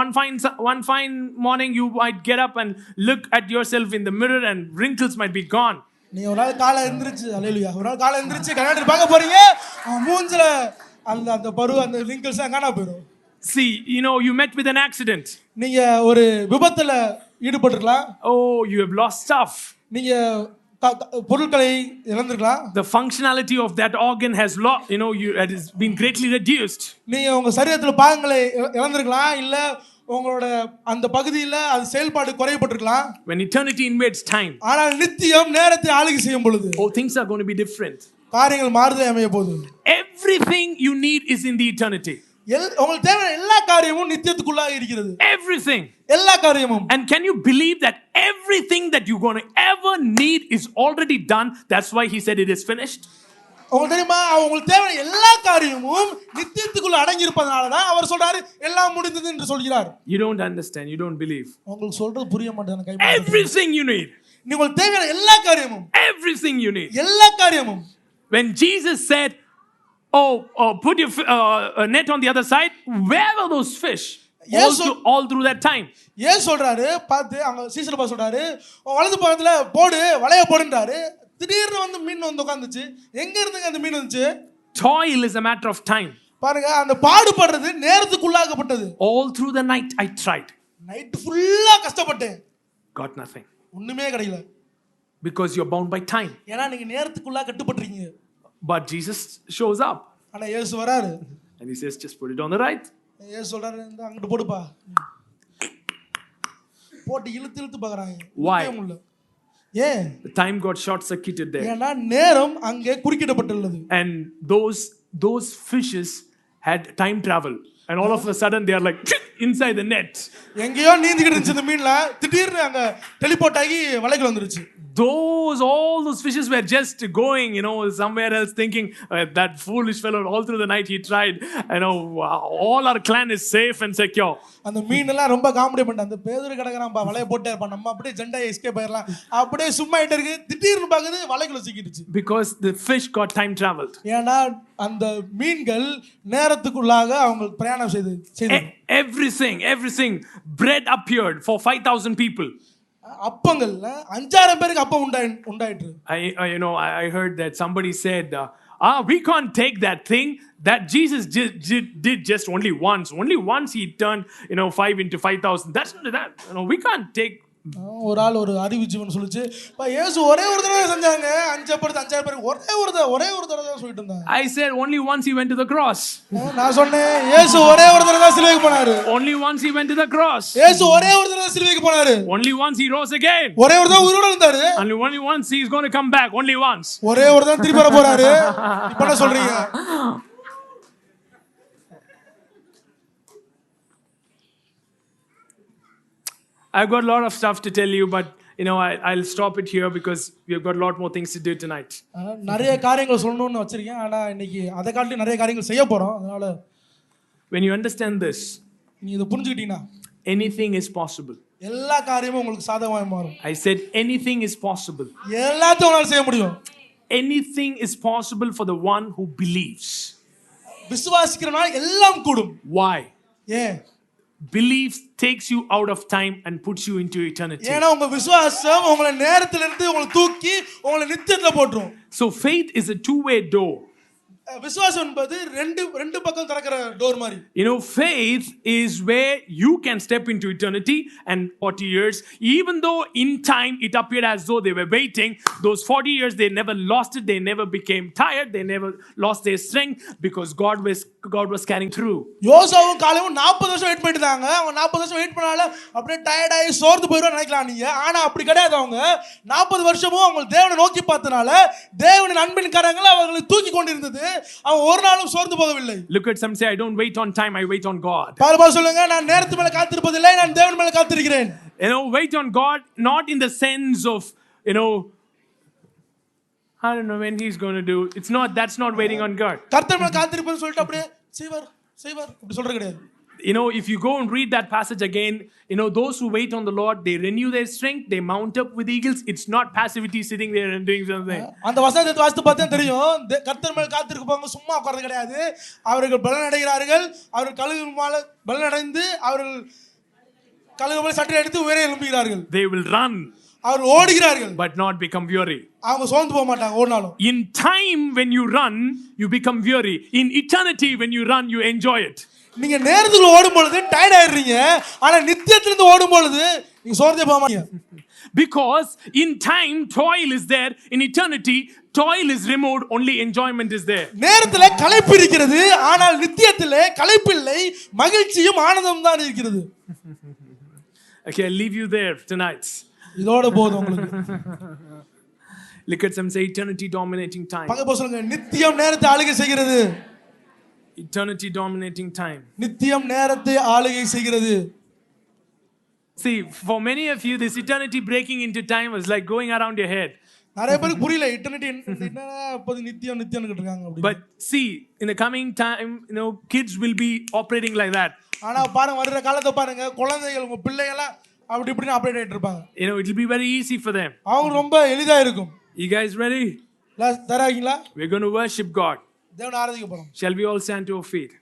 one fine morning you might get up and look at yourself in the mirror and wrinkles might be gone. நீ ஒரு நாள் காலை எந்திரிச்சு, அல்லேலூயா, ஒரு நாள் காலை எந்திரிச்சு கண்ணாடி பார்க்க போறீங்க, மூஞ்சில அந்த பரு அந்த wrinkles எல்லாம் காணாம போயிடும். See, you met with an accident. நீங்க ஒரு விபத்துல ஈடுபட்டிருக்கலாம். Oh, you have lost stuff. நீங்க பொருட்களை இழந்திருக்கலாம். The functionality of that organ has it has been greatly reduced. நீங்க உங்க சரீரத்துல பாகங்களை இழந்திருக்கலாம், இல்ல உங்களோட அந்த பகுதியில அது செயல்பாடு குறையப்பட்டிருக்கலாம். When eternity invades time, ஆனால் நித்தியம் நேரத்தை ஆளுகை செய்யும் பொழுது, things are going to be different. காரியங்கள் மாறுதலை அமைய போகுது. Everything you need is in the eternity. உங்களுக்கு தேவையான எல்லா காரியமும் நித்தியத்துக்குள்ளாக இருக்கிறது. Everything. எல்லா காரியமும். And can you believe that everything that you're going to ever need is already done? That's why he said it is finished. உங்களுக்கு தெரியுமா, உங்களுக்கு தேவையான எல்லா காரியமும் நித்தியத்துக்குள்ள அடங்கி இருப்பதனால தான் அவர் சொல்றாரு எல்லாம் முடிந்தது என்று சொல்கிறார். You don't understand, you don't believe. உங்களுக்கு சொல்றது புரிய மாட்டேங்குது. Everything you need. உங்களுக்கு தேவையான எல்லா காரியமும். Everything you need. எல்லா காரியமும். When Jesus said, put your net on the other side, where were those fish? All through that time. ஏன் சொல்றாரு, பார்த்து அங்க சீசர் பாஸ் சொல்றாரு, வலது பக்கத்துல போடு, வளைய போடுன்றாரு. திடீர்னு வந்து மீன் வந்து உட்கார்ந்துச்சு. எங்க இருந்துங்க அந்த மீன் வந்துச்சு? Toil is a matter of time. பாருங்க, அந்த பாடுபடுறது நேரத்துக்குள்ளாகப்பட்டது. All through the night I tried. Night ஃபுல்லா கஷ்டப்பட்டேன். Got nothing. ஒண்ணுமே கிடைக்கல. Because you're bound by time. ஏன்னா நீங்க நேரத்துக்குள்ளா கட்டுப்பட்டிருக்கீங்க. But Jesus shows up. ஆனா இயேசு வராரு. And he says, just put it on the right. இயேசு சொல்றாரு, இந்த அங்கிட்டு போடுப்பா. போட்டு இழுத்து பார்க்கறாங்க. Why? ஏன்? The time got short circuited there. ஏன்னா நேரம் அங்கே குறுக்கிடப்பட்டுள்ளது. And those fishes had time travel. And all of a sudden they are like inside the net. எங்கேயோ நீந்திக்கிட்டு இருந்துச்சு இந்த மீன்லாம், திடீர்னு அங்க டெலிபோர்ட் ஆகி வலைக்குள்ள வந்துருச்சு. All those fishes were just going, somewhere else, thinking that foolish fellow all through the night he tried. All our clan is safe and secure. அந்த மீன் எல்லாம் ரொம்ப காமெடி பண்ண, அந்த பேதுரு கடக்கறான்பா, வலைய போட்டே இருப்பான், நம்ம அப்படியே ஜெண்டா எஸ்கேப் ஆயிரலாம், அப்படியே சும்மா ஆயிட்டே இருக்கு. திடீர்னு பாக்குது வலைக்குள்ள சிக்கிடுச்சு. Because the fish got time traveled. ஏன்னா அந்த மீன்கள் நேரத்துக்குள்ளாக அவங்க பிரயாணம் செய்து. Everything bread appeared for 5,000 people. அப்பங்கள் 5000 பேருக்கு அப்பம் உண்டாயிற்று. I heard that somebody said, we can't take that thing that Jesus did just only once he turned 5 into 5,000. That's that. We can't take. ஒரு ஆள் ஒரு அறிவு ஜீவன் சொல்லுச்சு, இயேசு ஒரே ஒரு தடவை செஞ்சாங்க, 5000 பேருக்கு ஒரே ஒரு தடவை தான் சொல்லிட்டு இருந்தாங்க. I said only once he went to the cross. நான் சொன்னேன், இயேசு ஒரே ஒரு தடவை தான் சிலுவைக்கு போனாரு. Only once he went to the cross. இயேசு ஒரே ஒரு தடவை சிலுவைக்கு போனாரு. Only once he rose again. ஒரே ஒரு தடவை உயிரோட இருந்தாரு. Only once he is going to come back. Only once. ஒரே ஒரு தடவை திருப்பி வர போறாரு. இப்போ என்ன சொல்றீங்க? I've got a lot of stuff to tell you, but I'll stop it here because we've got a lot more things to do tonight. நிறைய காரியங்கள் சொல்லணும்னு வச்சிருக்கேன், ஆனா இன்னைக்கு அதை காட்டி நிறைய காரியங்கள் செய்ய போறோம். அதனால when you understand this, நீ இத புரிஞ்சுக்கிட்டீனா anything is possible. எல்லா காரியமும் உங்களுக்கு சாதகமா மாறும். I said anything is possible. எல்லாத்தையும் உன்னால செய்ய முடியும். Anything is possible for the one who believes. விசுவாசிக்கிறவனால எல்லாம் கூடும். Why? ஏன்? Belief takes you out of time and puts you into eternity. ஏன்னா உங்க விசுவாசம் உங்களை நேரத்துல இருந்து உங்களை தூக்கி உங்களை நித்தியத்துல போட்டுரும். So faith is a two-way door. விசுவாசம் என்பது ரெண்டு பக்கம் திறக்கிற டோர் மாதிரி. You know, faith is where you can step into eternity and 40 years, even though in time it appeared as though they were waiting. Those 40 years, they never lost it. They never became tired. They never lost their strength because God was carrying through. யோசாவும் காலேவும் 40 வருஷம் wait பண்ணிட்டாங்க. அவங்க 40 வருஷம் wait பண்ணால அப்படியே tired ஆகி சோர்ந்து போயிடுவாங்க நினைக்கலாம் நீங்க. ஆனா அப்படி கிடையாது. அவங்க 40 வருஷமும் அவங்க தேவனை நோக்கி பார்த்தனால தேவனின் அன்பின் கரங்கள் அவர்களை தூக்கி கொண்டிருந்தது. அவன் ஒரு நாளும் சோர்ந்து போகவில்லை. Look at some say, I don't wait on time, I wait on God. பாருங்க சொல்லுங்க, நான் நேரத்து மேல காத்திருப்பதில்லை, நான் தேவன் மேல காத்திருக்கிறேன். You know, wait on God not in the sense of, you know, I don't know when he's going to do. It's not, that's not waiting on God. கர்த்தர் மேல காத்திருப்பேன்னு சொல்லிட்டு அப்படியே செய்வார் அப்படி சொல்றது கிடையாது. You know, if you go and read that passage again, you know, those who wait on the Lord, they renew their strength, they mount up with eagles. It's not passivity sitting there and doing something. அந்த வசனத்தை வாசித்து பார்த்தா தெரியும், கர்த்தர் மேல் காத்திருப்பவங்க சும்மா உட்கார்றது கிடையாது. அவர்கள் பலன் அடைகிறார்கள். அவர்கள் கழுகு மேல பலன் அடைந்து அவர்கள் கழுகு மேல சட்டை எடுத்து உயர எழும்புகிறார்கள். They will run. அவர் ஓடுகிறார்கள். But not become weary. அவங்க சோர்ந்து போக மாட்டாங்க ஓடினாலும். In time when you run, you become weary. In eternity when you run, you enjoy it. நீங்க நேரத்துக்குள்ள ஓடும் பொழுது டயர்ட் ஆயிடுறீங்க. ஆனா நித்தியத்துல இருந்து ஓடும் பொழுது நீங்க சோர்ந்தே போக மாட்டீங்க. Because in time toil is there, in eternity toil is removed, only enjoyment is there. நேரத்துல களைப்பு இருக்கிறது, ஆனால் நித்தியத்திலே களைப்பில்லை, மகிழ்ச்சியும் ஆனந்தமும் தான் இருக்கிறது. Okay, I'll leave you there tonight. இதோட போதும் உங்களுக்கு. Look at some say eternity dominating time. பக்கத்துல சொல்லுங்க, நித்தியம் நேரத்தை ஆளுகை செய்கிறது. Eternity dominating time. நித்தியம் நேரத்தை ஆளுகை செய்கிறது. See, for many of you, this eternity breaking into time was like going around your head. நிறைய பேருக்கு புரியல eternity என்ன அப்போது நித்தியம் நித்தியம்னு இருக்காங்க அப்படி. But see, in the coming time, you know, kids will be operating like that. ஆனா பாருங்க வர்ற காலத்தை பாருங்க, குழந்தைகள் உங்க பிள்ளைகள அப்படி இப்படி ஆபரேட் ஆயிட்டு இருப்பாங்க. You know, it will be very easy for them. அவங்க ரொம்ப எளிதா இருக்கும். You guys ready? தயாராகீங்களா? We're going to worship God. தேவனை ஆராதிக்க போறோம். Shall we all stand to our feet?